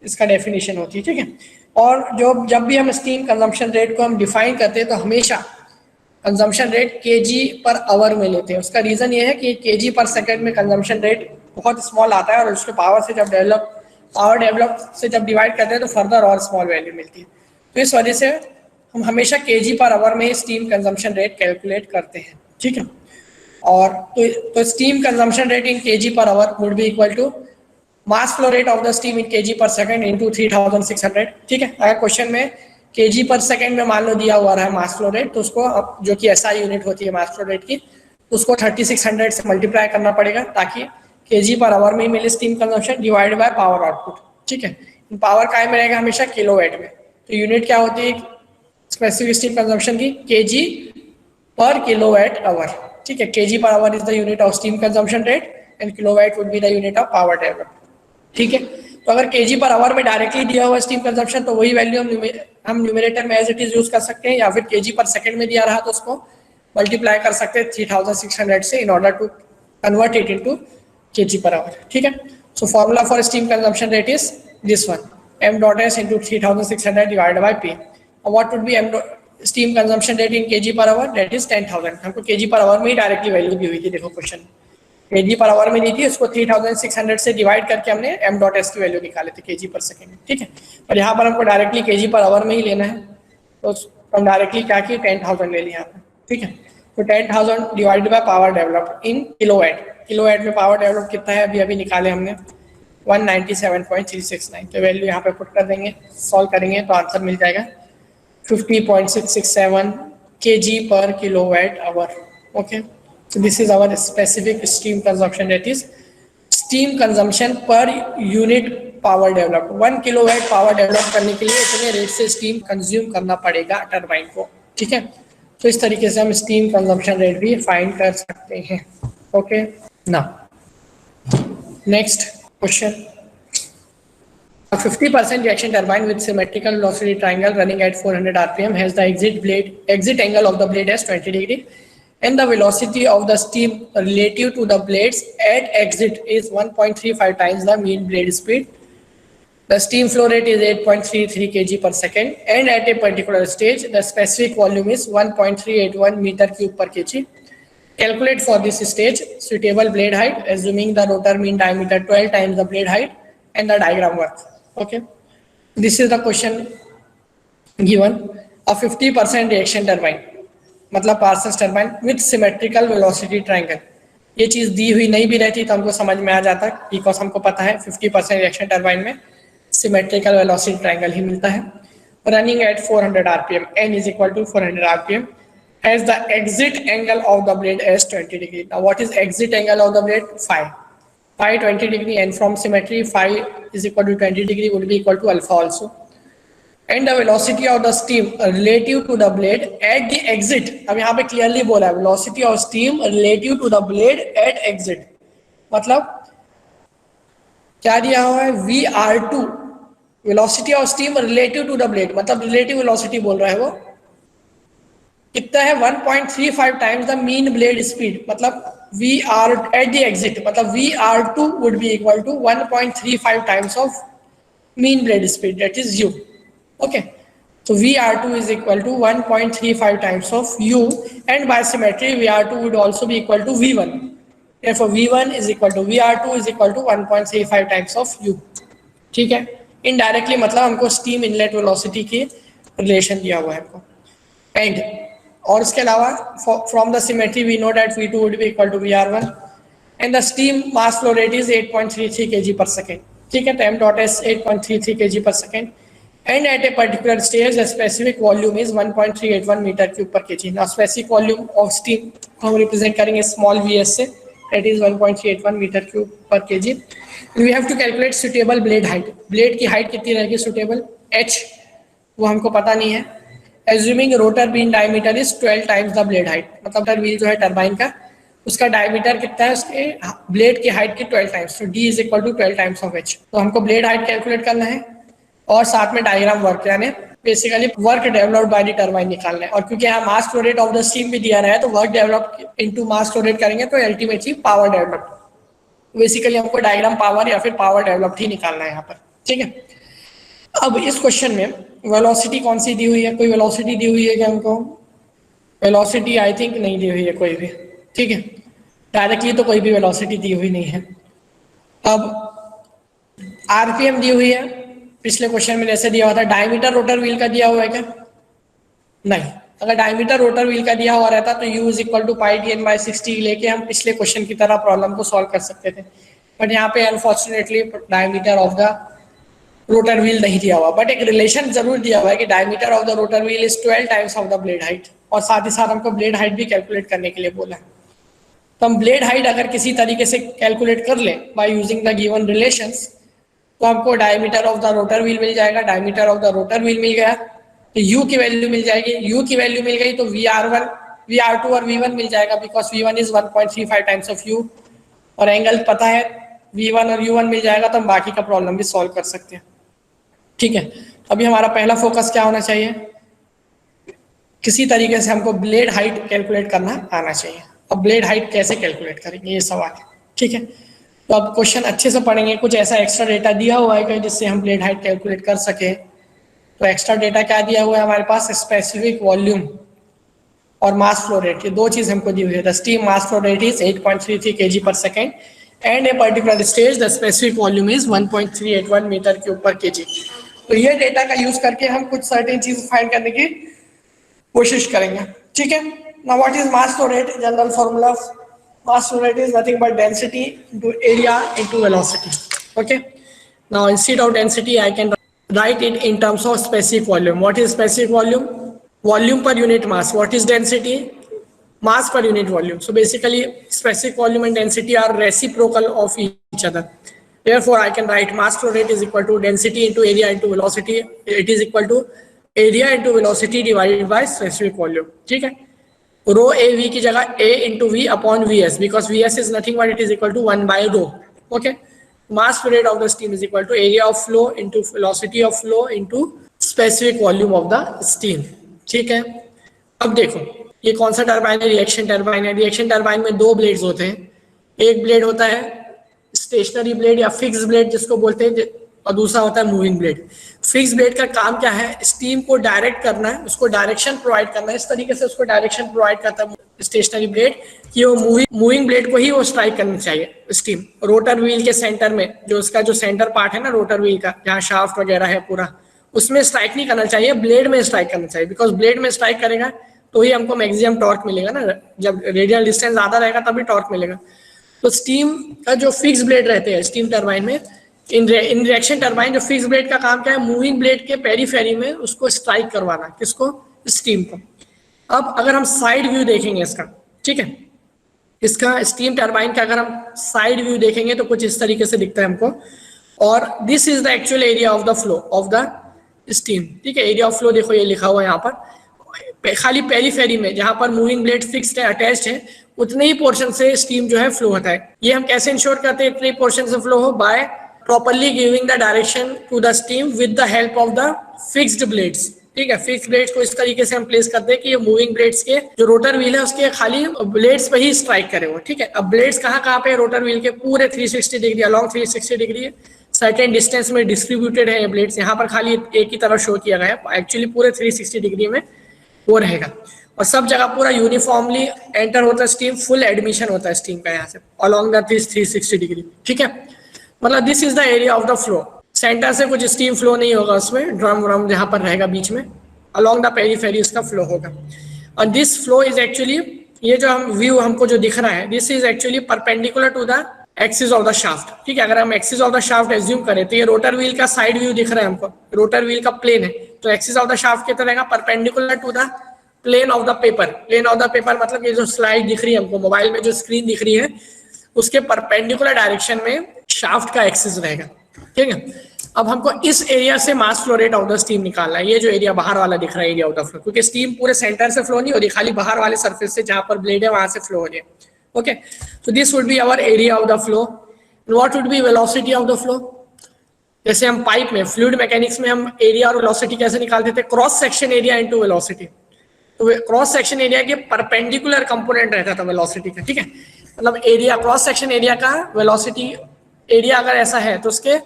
इसका डेफिनेशन होती है, ठीक है। और जब भी हम स्टीम कंजम्पशन रेट को हम डिफाइन करते हैं तो हमेशा consumption rate KG per our में लेते हैं। उसका रीजन ये है कि केजी पर सेकंड में कंजम्पशन रेट बहुत स्मॉल आता है और उसके पावर से जब डिवाइड करते हैं तो फर्दर और स्मॉल वैल्यू मिलती है। तो इस वजह से हम हमेशा केजी पर आवर में स्टीम कंजम्पशन रेट कैलकुलेट करते हैं, ठीक है। और तो steam consumption rate in KG per hour would be equal to mass flow rate of the steam in KG per second into 3600, ठीक है। अगर क्वेश्चन में केजी पर सेकंड में मान लो दिया हुआ है मास फ्लो रेट, तो उसको अब जो कि एसआई यूनिट होती है मास फ्लो रेट की, उसको 3600 से मल्टीप्लाई करना पड़ेगा ताकि केजी पर आवर में ही मिले steam consumption divide by power output, ठीक है। पावर काय में रहेगा? हमेशा किलोवाट में। तो यूनिट क्या होती है स्पेसिफिक स्टीम कंजम्पशन की? केजी पर किलोवाट आवर, ठीक है। KG per our is the unit of steam consumption rate and kilowatt would be the unit of power developed, ठीक है। तो अगर केजी पर आवर में डायरेक्टली दिया हुआ स्टीम कंजम्पशन तो वही वैल्यू हम न्यूमरेटर में एज इट इज यूज कर सकते हैं, या फिर केजी पर सेकंड में दिया रहा तो उसको मल्टीप्लाई कर सकते हैं 3600 से in order to convert it into kg per hour, ठीक है। So formula for steam consumption rate is this one, m dot s into 3600 divided by p. Now what would be steam consumption rate in kg per hour? That is 10,000। हमको kg per hour में ही directly value दी हुई थी, देखो question kg per hour में दी थी, उसको 3600 से डिवाइड करके हमने m dot s की वैल्यू निकाले थे kg per second, ठीक है। पर यहाँ पर हमको डायरेक्टली kg per hour में ही लेना है, तो हम डायरेक्टली क्या की 10,000 ले लिया, ठीक है। तो 10,000 divided by power developed in kilowatt. Kilowatt में पावर डेवलप कितना है अभी निकाले हमने, 197.369। तो वैल्यू यहाँ पे पुट कर देंगे, सॉल्व करेंगे तो आंसर मिल जाएगा 50.667 kg per kilowatt hour. Okay, so this is our specific steam consumption, that is steam consumption per unit power develop. 1 kilowatt power develop करने के लिए इतने रेट से स्टीम कंज्यूम करना पड़ेगा टरबाइन को। ठीक है, तो इस तरीके से हम स्टीम कंजम्पशन रेट भी फाइंड कर सकते हैं। Okay, now next question. A 50% reaction turbine with symmetrical velocity triangle running at 400 rpm has the exit angle of the blade as 20 degree, and the velocity of the steam relative to the blades at exit is 1.35 times the mean blade speed. The steam flow rate is 8.33 kg per second, and at a particular stage, the specific volume is 1.381 meter cube per kg. Calculate for this stage suitable blade height, assuming the rotor mean diameter 12 times the blade height, and the diagram work. Okay, this is the question given. A 50% reaction turbine, मतलब parcels turbine with symmetrical velocity triangle. ये चीज दी हुई नहीं भी रहती तो हमको समझ में आ जाता, बिकॉज हमको पता है 50% रिएक्शन टर्बाइन में सिमेट्रिकल वेलोसिटी ट्रायंगल ही मिलता है। Running at 400 rpm, n is equal to 400 rpm, has the exit angle of the blade as 20 degree. Now what is exit angle of the blade? Phi 20 degree, and from symmetry phi is equal to 20 degree would be equal to alpha also. And the velocity of the steam relative to the blade at the exit, अब यहाँ पे clearly बोला है velocity of steam relative to the blade at exit, मतलब क्या दिया हुआ है VR2, velocity of steam relative to the blade, मतलब relative velocity बोल रहा है वो कितना है 1.35 times the mean blade speed, मतलब VR at the exit, मतलब VR2 would be equal to 1.35 times of mean blade speed, that is U. Okay, so VR2 is equal to 1.35 times of U, and by symmetry VR2 would also be equal to V1. Therefore V1 is equal to VR2 is equal to 1.35 times of U. ठीक है, indirectly मतलब हमको steam inlet velocity की relation दिया हुआ है हमको। And और इसके अलावा from the symmetry we know that V2 would be equal to VR1, and the steam mass flow rate is 8.33 kg per second. ठीक है, तो m dot s 8.33 kg per second, and at a particular stage the specific volume is 1.381 meter cube per kg. Now specific volume of steam हम represent करेंगे small vs से, that is 1.381 meter cube per kg. And we have to calculate suitable blade height. blade की height कितनी रहेगी suitable? h वो हमको पता नहीं है। Assuming rotor beam diameter is 12 times the blade height, मतलब rotor wheel जो है टरबाइन का उसका डायमीटर कितना है उसके ब्लेड की हाइट के 12 टाइम्स, तो d is equal to 12 times of h। तो हमको ब्लेड हाइट कैलकुलेट करना है और साथ में डायग्राम वर्क यानी basically work developed by the turbine निकालना है। और क्योंकि यहाँ मास flow rate of the steam भी दिया रहा है तो work develop into mass flow rate करेंगे तो अल्टीमेटली पावर डेवलप्ड, बेसिकली हमको डायग्राम पावर या फिर पावर डेवलप्ड ही निकालना है यहाँ पर। ठीक है, अब इस क्वेश्चन में वेलोसिटी कौन सी दी हुई है? कोई वेलोसिटी दी हुई है क्या हमको? वेलोसिटी आई थिंक नहीं दी हुई है कोई भी। ठीक है, डायरेक्टली तो कोई भी वेलोसिटी दी हुई नहीं है। अब आरपीएम दी हुई है, पिछले क्वेश्चन में जैसे दिया हुआ था। डायमीटर रोटर व्हील का दिया हुआ है क्या? नहीं। अगर डायमीटर रोटर व्हील का दिया हुआ रहता तो u is equal to pi D N by 60 लेके हम पिछले क्वेश्चन की तरह प्रॉब्लम को सॉल्व कर सकते थे, बट यहाँ पे unfortunately diameter of the rotor wheel नहीं दिया हुआ, बट एक रिलेशन जरूर दिया हुआ है कि diameter of the rotor wheel is 12 times of the blade height, और साथ ही साथ हमको ब्लेड हाइट भी कैलकुलेट करने के लिए बोला है। तो हम ब्लेड हाइट अगर किसी तरीके से कैलकुलेट कर लें by using the given relations तो हमको diameter of the rotor wheel मिल जाएगा। Diameter of the rotor wheel मिल गया तो u की वैल्यू मिल जाएगी। u की वैल्यू मिल गई तो VR1, VR2 और V1 मिल जाएगा, because V1 is 1.35 times of u, और एंगल पता है V1 और U1 मिल जाएगा तो हम बाकी का प्रॉब्लम भी सॉल्व कर सकते हैं। ठीक है, अभी हमारा पहला फोकस क्या होना चाहिए? किसी तरीके से हमको ब्लेड हाइट कैलकुलेट करना आना चाहिए। अब ब्लेड हाइट कैसे कैलकुलेट करेंगे ये सवाल है। ठीक है, तो अब क्वेश्चन अच्छे से पढ़ेंगे। कुछ ऐसा एक्स्ट्रा डेटा दिया हुआ है कि जिससे हम ब्लेड हाइट कैलकुलेट कर सके। तो एक्स्ट्रा डेटा क्या दिया हुआ है हमारे पास? स्पेसिफिक वॉल्यूम और मास फ्लो रेट, ये दो चीज हमको दी हुई है। The steam mass flow rate is 8.33 kg per second, and a particular stage the specific volume is 1.381 metre cube per kg। तो ये डेटा का यूज करके हम कुछ सर्टेन चीज फाइंड करने की कोशिश करेंगे। ठीक है, now what is mass flow rate? General formula, mass flow rate is nothing but density into area into velocity. Okay, Now instead of density I can write it in terms of specific volume. What is specific volume? Volume per unit mass. What is density? Mass per unit volume. So basically specific volume and density are reciprocal of each other. Therefore I can write mass flow rate is equal to density into area into velocity. It is equal to area into velocity divided by specific volume. ठीक है, रो A V की जगह a into v upon vs, because vs is nothing but it is equal to 1 by rho. Okay, mass flow rate of the steam is equal to area of flow into velocity of flow into specific volume of the steam. ठीक है, अब देखो ये कौन सा turbine है? Reaction turbine है. Reaction turbine में दो ब्लेड्स होते हैं. एक ब्लेड होता है स्टेशनरी ब्लेड या फिक्स ब्लेड जिसको बोलते हैं, और दूसरा होता है मूविंग ब्लेड. फिक्स ब्लेड का काम क्या है? स्टीम को डायरेक्ट करना है, उसको डायरेक्शन प्रोवाइड करना है. इस तरीके से उसको डायरेक्शन प्रोवाइड करता है स्टेशनरी ब्लेड कि वो मूविंग ब्लेड को ही वो स्ट्राइक करनी चाहिए स्टीम. रोटर व्हील के सेंटर में जो उसका जो सेंटर पार्ट है ना रोटर व्हील का, जहाँ शाफ्ट वगैरह है पूरा, उसमें स्ट्राइक नहीं करना चाहिए, ब्लेड में स्ट्राइक करना चाहिए. बिकॉज ब्लेड में स्ट्राइक करेगा तो ही हमको मैक्सिमम टॉर्क मिलेगा ना. जब रेडियल डिस्टेंस ज्यादा रहेगा तभी टॉर्क मिलेगा. तो स्टीम का जो फिक्स ब्लेड रहते हैं स्टीम टरबाइन में, इन रिएक्शन टरबाइन जो फिक्स ब्लेड का काम क्या है? मूविंग ब्लेड के पेरीफेरी में उसको स्ट्राइक करवाना. किसको? स्टीम को. अब अगर हम साइड व्यू देखेंगे इसका, ठीक है, इसका स्टीम टरबाइन का अगर हम साइड व्यू देखेंगे तो कुछ इस तरीके से दिखता है हमको. और this is the actual area of the flow of the steam. ठीक है, एरिया ऑफ फ्लो देखो ये लिखा हुआ है यहाँ पर. खाली पेरीफेरी में जहां पर मूविंग ब्लेड फिक्स्ड है, अटैच्ड है, उतने ही पोर्शन से स्टीम जो है फ्लो होता है. ये हम कैसे इंश्योर करते हैं इतने पोर्शन से फ्लो हो? By properly giving the direction to the steam with the help of the fixed blades. ठीक है, फिक्स ब्लेड्स को इस तरीके से हम प्लेस करते हैं कि ये मूविंग ब्लेड्स के जो रोटर व्हील है उसके खाली ब्लेड्स पे ही स्ट्राइक करे वो. ठीक है, अब ब्लेड्स कहाँ पे? रोटर व्हील के पूरे 360 degree along 360 degree certain distance में डिस्ट्रीब्यूटेड है ये ब्लेड्स. यहाँ पर खाली एक ही तरफ शो किया गया है, एक्चुअली पूरे 360 डिग्री में वो रहेगा. और सब जगह पूरा यूनिफॉर्मली एंटर होता है स्टीम, फुल एडमिशन होता है स्टीम का यहाँ से अलॉन्ग द 360 डिग्री. ठीक है, मतलब this is the area of the flow. Centre से कुछ स्टीम फ्लो नहीं होगा उसमें, ड्रम व्रम जहाँ पर रहेगा बीच में, अलॉन्ग द पेरीफेरी उसका फ्लो होगा. और दिस फ्लो इज एक्चुअली, ये जो हम व्यू हमको जो दिख रहा है, this is actually perpendicular to the axis of the shaft. ठीक है, अगर हम axis of the shaft assume करें तो ये रोटर व्हील का साइड व्यू दिख रहा है हमको, रोटर व्हील का प्लेन है, तो एक्सिस ऑफ द शाफ्ट कितना रहेगा? Perpendicular to the plane of the paper. Plane of the paper मतलब ये जो स्लाइड दिख रही है हमको मोबाइल में, जो स्क्रीन दिख रही है, उसके परपेंडिकुलर डायरेक्शन में शाफ्ट का एक्सिस रहेगा. ठीक है, अब हमको इस एरिया से मास flow rate of the steam निकालना है. ये जो एरिया बाहर वाला दिख रहा है एरिया ऑफ द फ्लो, क्योंकि स्टीम पूरे सेंटर से फ्लो नहीं हो रही, खाली बाहर वाले सरफेस से जहां पर ब्लेड है वहां से फ्लो हो रही है. Okay, so this would be our area of the flow. What would be velocity of the flow? जैसे हम पाइप में फ्लूइड मैकेनिक्स में हम एरिया और वेलोसिटी कैसे निकालते थे? Cross section area into velocity. तो क्रॉस सेक्शन एरिया के परपेंडिकुलर कंपोनेंट रहता था वेलोसिटी का. ठीक है, मतलब एरिया, क्रॉस सेक्शन एरिया का वेलोसिटी एरिया अगर ऐसा है तो उसके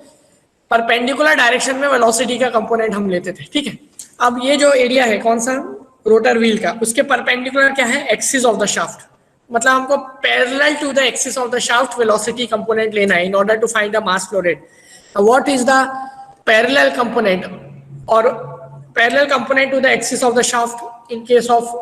परपेंडिकुलर डायरेक्शन में वेलोसिटी का कंपोनेंट हम लेते थे. ठीक है, अब ये जो एरिया है कौन सा? रोटर व्हील का, उसके परपेंडिकुलर क्या है? Axis of the shaft. मतलब हमको parallel to the axis of the shaft velocity component लेना है in order to find the mass flow rate. What is the parallel component? और parallel component to the axis of the shaft in case of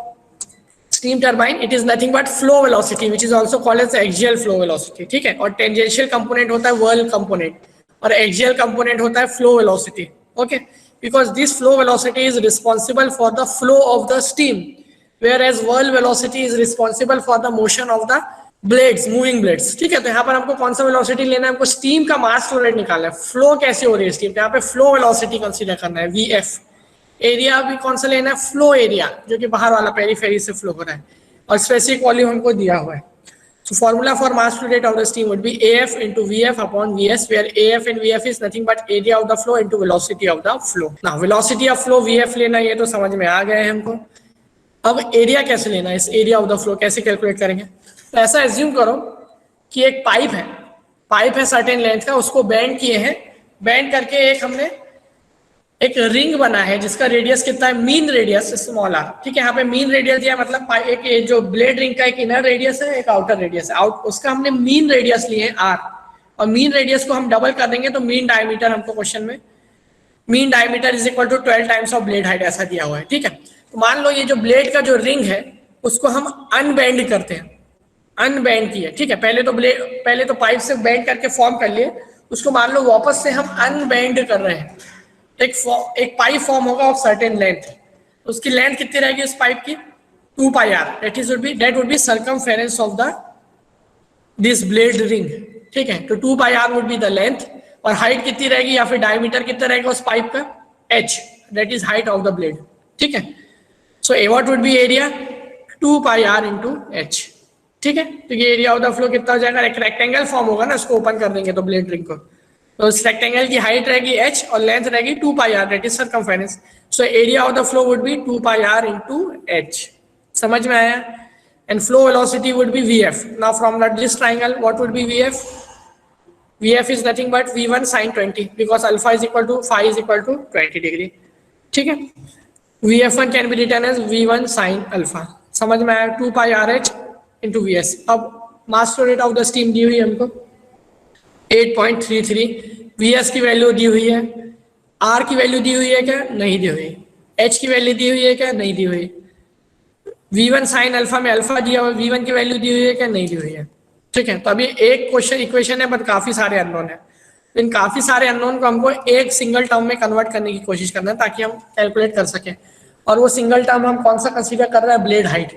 steam turbine, it is nothing but flow velocity which is also called as axial flow velocity. ठीक है, और tangential component होता है व्हर्ल component, और axial component होता है flow velocity. Okay, because this flow velocity is responsible for the flow of the steam, whereas whirl velocity is responsible for the motion of the blades, moving blades. ठीक है, तो यहाँ पर हमको कौन सा वेलोसिटी लेना है? हमको स्टीम का मास फ्लो रेट निकालना है. फ्लो कैसे हो रही है स्टीम, यहाँ पे फ्लो वेलोसिटी कंसीडर करना है VF. एरिया भी कौन सा लेना है? फ्लो एरिया, जो कि बाहर वाला पेरीफेरी से फ्लो हो रहा है, और स्पेसिफिक वॉल्यूम हमको दिया हुआ है. So formula for mass flow rate of the steam would be AF into VF upon VS, where AF and VF is nothing but area of the flow into velocity of the flow. Now velocity of flow VF लेना, ये तो समझ में आ गए हैं हमको. अब area कैसे लेना है? इस एरिया ऑफ द फ्लो कैसे कैलकुलेट करेंगे? तो ऐसा एज्यूम करो कि एक पाइप है सर्टेन लेंथ का, उसको बेंड किए हैं, बेंड करके एक हमने एक रिंग बना है जिसका रेडियस कितना है? Mean radius small R. ठीक है, यहाँ पे मीन रेडियस दिया, मतलब एक जो ब्लेड रिंग का एक इनर रेडियस है, एक आउटर रेडियस है. उसका हमने मीन रेडियस लिए है R, और मीन रेडियस को हम डबल कर देंगे तो मीन डायमीटर हमको क्वेश्चन में, mean diameter is equal to 12 times of blade height ऐसा दिया हुआ है. ठीक है, तो मान लो ये जो ब्लेड का जो रिंग है उसको हम अनबेंड करते हैं, अनबेंड किए. ठीक है, पहले तो पाइप से बेंड करके फॉर्म कर लिए, उसको मान लो वापस से हम अनबेंड कर रहे हैं, एक पाइप फॉर्म होगा ऑफ सर्टेन लेंथ, उसकी लेंथ कितनी रहेगी उस पाइप की 2 pi are, that would be circumference of the this blade ring, ठीक है। तो 2 pi r would be the length, और हाइट कितनी रहेगी या फिर डायमीटर कितना रहेगा उस पाइप का h, that is height of the blade, ठीक है। So what would be area 2 pi are into h, ठीक है। तो ये एरिया ऑफ द फ्लो कितना हो जाएगा, एक रेक्टेंगल फॉर्म होगा ना, उसको ओपन कर देंगे तो ब्लेड रिंग को, तो इस रेक्टेंगल की हाइट रहेगी h और लेंथ रहेगी 2 pi r, that is circumference. So area of the flow would be 2 pi are into h, समझ में आया। And flow velocity would be vf। Now from this triangle what would be vf, vf is nothing but v1 sin 20 because alpha is equal to phi is equal to 20 degree, ठीक है। vf1 can be written as v1 sin alpha, समझ में आया, 2 pi r h into v s. अब mass flow rate of the steam दी हुई है हमको 8.33, वी एस की वैल्यू दी हुई है, आर की वैल्यू दी हुई है क्या, नहीं दी हुई, एच की वैल्यू दी हुई है क्या, नहीं दी हुई, v1 साइन अल्फा में अल्फा दिया हुआ, v1 की वैल्यू दी हुई है क्या, नहीं दी हुई है, ठीक है। तो अभी एक क्वेश्चन इक्वेशन है बट काफी सारे अननोन है, इन काफी सारे अननोन को हमको एक सिंगल टर्म में कन्वर्ट करने की कोशिश करना है ताकि हम कैलकुलेट कर सकें। और वो सिंगल टर्म हम कौन सा कंसीडर कर रहे हैं, ब्लेड हाइट।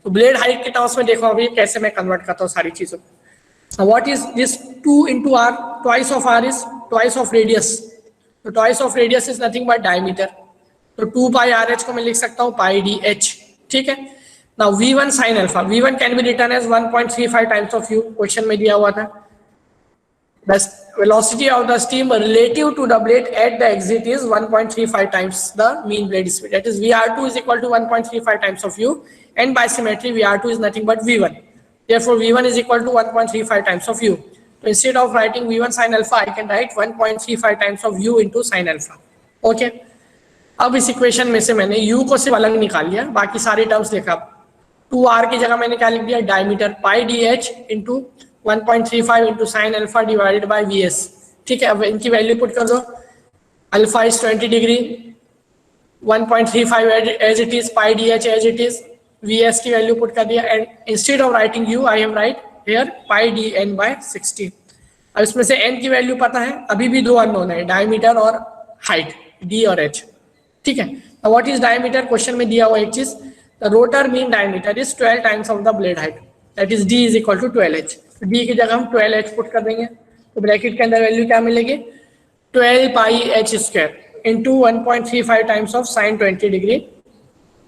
तो ब्लेड हाइट के टर्म्स में देखो अभी कैसे मैं कन्वर्ट करता हूँ सारी चीजों को। What is this 2 into r, twice of r is twice of radius, तो twice of radius is nothing but diameter, तो 2 pi r h को मैं लिख सकता हूँ pi d h, ठीक है। Now v1 sin alpha, v1 can be written as 1.35 times of u, question में दिया हुआ था। The velocity of the steam relative to the blade at the exit is 1.35 times the mean blade speed, that is vr2 is equal to 1.35 times of u, and by symmetry vr2 is nothing but v1, therefore v1 is equal to 1.35 times of u. So instead of writing v1 sin alpha I can write 1.35 times of u into sin alpha, okay। अब इस equation में से मैंने u को सिर्फ अलग निकाल लिया, बाकी सारे टर्म्स लिखा। 2r की जगह मैंने क्या लिख दिया, diameter pi D H into 1.35 into sine alpha divided by V S, ठीक है। अब इनकी वैल्यू पुट कर दो, alpha is 20 degree, 1.35 as it is, pi D H as it is, V S की वैल्यू पुट कर दिया, and instead of writing U I am write here pi D N by 60। अब इसमें से N की value पता है, अभी भी दो अननोन है, डायमीटर और हाइट, डी और एच, ठीक है। व्हाट इज डायमीटर, क्वेश्चन में दिया हुआ एक चीज, the rotor mean diameter is 12 times of the blade height, that is D is equal to 12h। D की जगह हम 12h पुट कर देंगे, तो ब्रैकेट के अंदर वैल्यू क्या मिलेगी, 12 पाई H square into 1.35 times of sine 20 degree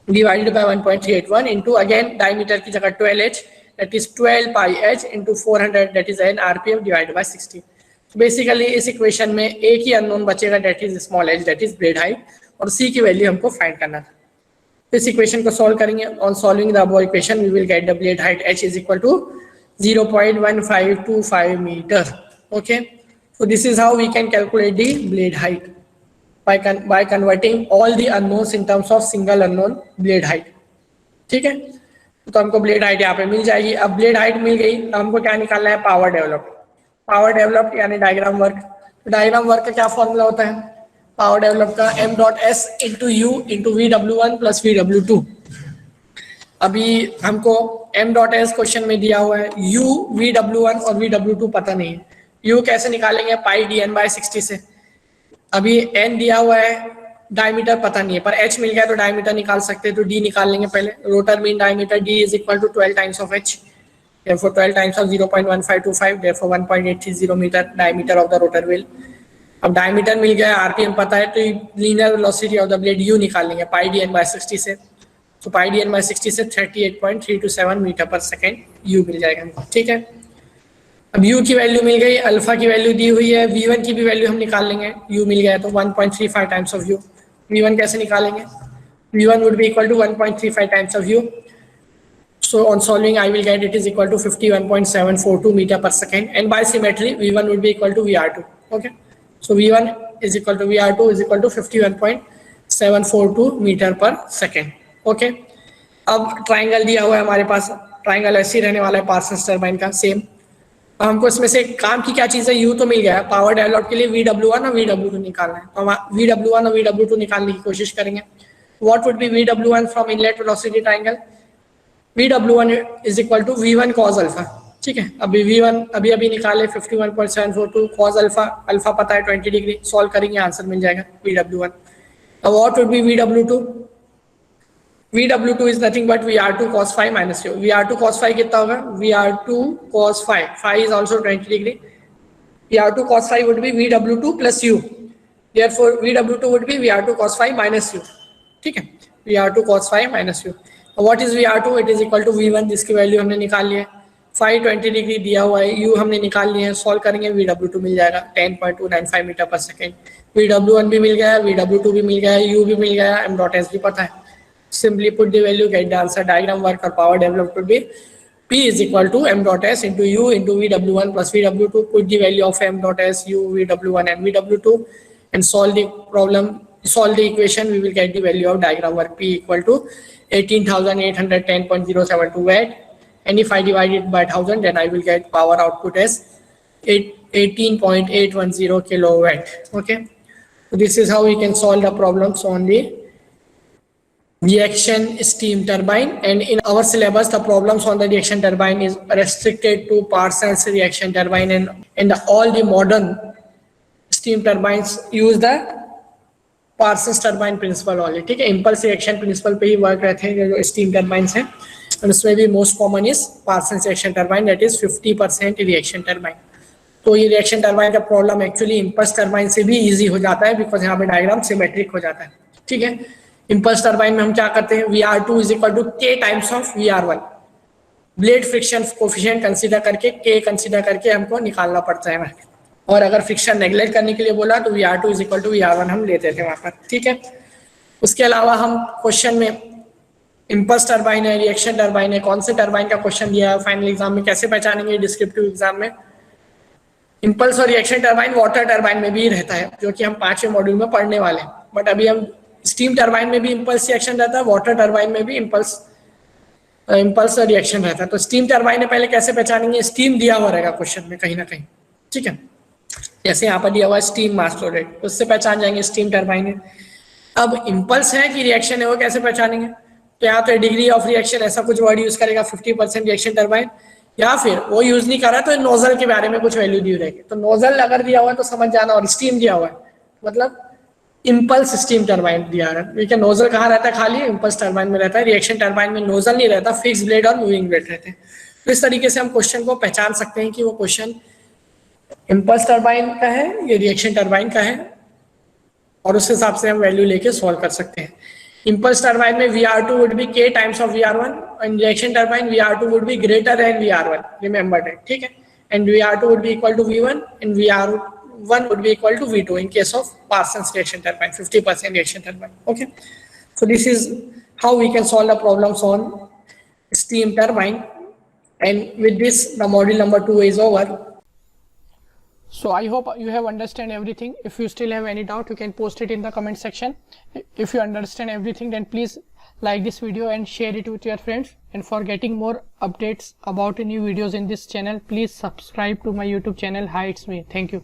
divided by 1.381 into again diameter की जगह 12h, that is 12 pi H into 400, that is an RPM divided by 60। Basically इस इक्वेशन में एक ही अननोन बचेगा, that is small H, that is blade height, और सी की value हमको find करना था। इस इक्वेशन को सॉल्व करेंगे, on solving the above equation we will get the blade height h is equal to 0.1525 meter, okay। So this is how we can calculate the blade height by converting all the unknowns in terms of single unknown blade height, ठीक है। तो हमको blade height यहाँ पे मिल जाएगी। अब blade height मिल गई, अब हमको क्या निकालना है, पावर डेवलप्ड। पावर डेवलप्ड यानी डायग्राम वर्क। डायग्राम वर्क का क्या फॉर्मूला होता है, पावर डेवलप का m dot S into U into V W one plus V W two. अभी हमको m डॉट एस क्वेश्चन में दिया हुआ है, u वी डब्ल्यू वन और वी डब्ल्यू टू पता नहीं है, u कैसे निकालेंगे, पाई डी एन बाय 60 से। अभी n दिया हुआ है, डायमीटर पता नहीं है, पर h मिल गया तो डायमीटर निकाल सकते हैं, तो d निकाल लेंगे पहले। Rotor mean diameter d is equal to 12 times of h, therefore 12 times of 0.1525, therefore 1.830 metre diameter of the rotor wheel. अब डायमीटर मिल गया, आरपीएम पता है, तो linear velocity of the blade u निकाल लेंगे पाई डी एन बाय 60 से। तो पाई डी एन बाय 60 से 38.327 मीटर पर सेकेंड u मिल जाएगा हमको, ठीक है। अब u की वैल्यू मिल गई, अल्फा की वैल्यू दी हुई है, v1 की भी वैल्यू हम निकाल लेंगे, u मिल गया तो 1.35 टाइम्स ऑफ u। v1 कैसे निकालेंगे, v1 would be equal to 1.35 times of u। So on solving I will get it is equal to 51.742 meter per second, and by symmetry v1 would be equal to vr2, okay। So v1 is equal to vr2 is equal to 51.742 meter per second, okay। अब triangle दिया हुआ है हमारे पास, triangle ऐसे ही रहने वाला है Parsons turbine का, सेम। अब हमको इसमें से काम की क्या चीज़ है, u तो मिल गया है, पावर डेवलप के लिए vw1 और vw2 निकालना है, तो हम vw1 और vw2 निकालने की कोशिश करेंगे। What would be vw1 from inlet velocity triangle, vw1 is equal to v1 cos alpha, ठीक है। अभी V1 अभी निकाले 51.742 cos अल्फा पता है 20 डिग्री, सॉल्व करेंगे आंसर मिल जाएगा VW1। अब what would B VW2? VW2 is nothing but VR2 cos phi minus U। VR2 cos phi कितना होगा? VR2 cos phi, phi is also 20 degree। VR2 cos phi would be VW2 plus U। Therefore VW2 would be VR2 cos phi minus U। ठीक है, VR2 cos phi minus U। What is VR2? It is equal to V1 जिसकी value हमने निकाल ली है। phi 20 degree दिया हुआ है, U हमने निकाल लिया है, सॉल्व करेंगे VW2 मिल जाएगा 10.295 मीटर पर सेकेंड। VW1 भी मिल गया, VW2 भी मिल गया, U भी मिल गया, m dot s भी पता है। Simply put the value, get the answer। Diagram work or power developed would be P is equal to m dot s into U into VW1 plus VW2। Put the value of m dot s, U, VW1 and VW2 and solve the problem, solve the equation। We will get the value of diagram work P equal to 18,810.072 watt, and if I divide it by 1000 then I will get power output as 18.810 kilowatt। Okay, so this is how we can solve the problems on the reaction steam turbine, and in our syllabus the problems on the reaction turbine is restricted to Parsons reaction turbine, and all the modern steam turbines use the Parsons turbine principle only। ठीक है, impulse reaction principle पे ही work रहते हैं जो steam turbines हैं, और उसमें भी most common is Parsons reaction turbine, that is 50% reaction turbine। तो ये reaction turbine का प्रॉब्लम एक्चुअली impulse turbine से भी easy हो जाता है, बिकॉज यहाँ पे डायग्राम सिमेट्रिक हो जाता है। ठीक है, impulse turbine में हम क्या करते हैं, VR2 is equal to K times of VR1। Blade friction coefficient consider करके K कंसीडर करके हमको निकालना पड़ता है, और अगर फ्रिक्शन नेगलेक्ट करने के लिए बोला तो VR2 is equal to VR1 हम लेते थे वहां पर। ठीक है, उसके अलावा हम क्वेश्चन में इम्पल्स टरबाइन है, रिएक्शन टरबाइन है, कौन से टरबाइन का क्वेश्चन दिया है फाइनल एग्जाम में, कैसे पहचानेंगे डिस्क्रिप्टिव एग्जाम में। इम्पल्स और रिएक्शन टरबाइन वाटर टरबाइन में भी रहता है, जो कि हम 5वें मॉड्यूल में पढ़ने वाले हैं, बट अभी हम स्टीम टरबाइन में भी इम्पल्स रिएक्शन रहता है, वाटर टरबाइन में भी इम्पल्स रिएक्शन रहता है। तो स्टीम टरबाइन है पहले कैसे पहचानेंगे, स्टीम दिया हुआ रहेगा क्वेश्चन में कहीं ना कहीं। ठीक है, जैसे यहाँ पर दिया हुआ है स्टीम मास फ्लो रेट, तो उससे पहचान जाएंगे स्टीम टरबाइन है। अब इम्पल्स है कि रिएक्शन है वो कैसे पहचानेंगे, तो यहाँ तो डिग्री ऑफ रिएक्शन ऐसा कुछ वर्ड यूज करेगा 50% रिएक्शन टरबाइन, या फिर वो यूज नहीं कर रहा तो नोजल के बारे में कुछ वैल्यू दी रहेगी। तो नोजल अगर दिया हुआ है तो समझ जाना, और स्टीम दिया हुआ है मतलब इम्पल्स स्टीम टरबाइन दिया है। देखिए नोजल कहाँ रहता है, खाली इम्पल्स टरबाइन में रहता है, रिएक्शन टरबाइन में नोजल नहीं रहता, फिक्स ब्लेड और मूविंग ब्लेड रहते हैं। तो इस तरीके से हम क्वेश्चन को पहचान सकते हैं कि वो क्वेश्चन इम्पल्स टरबाइन का है या रिएक्शन टरबाइन का है, और उस हिसाब से हम वैल्यू लेके सॉल्व कर सकते हैं। इम्पल्स टरबाइन में VR2 would be K times of VR1, and reaction turbine VR2 would be greater than VR1, remember that। ठीक है, and VR2 would be equal to V1 and VR1 would be equal to V2 in case of Parsons reaction turbine, 50% reaction turbine। Okay, so this is how we can solve the problems on steam turbine, and with this the module number 2 is over। So I hope you have understand everything. If you still have any doubt, you can post it in the comment section. If you understand everything, then please like this video and share it with your friends. And for getting more updates about new videos in this channel, please subscribe to my YouTube channel. Hi, it's me. Thank you.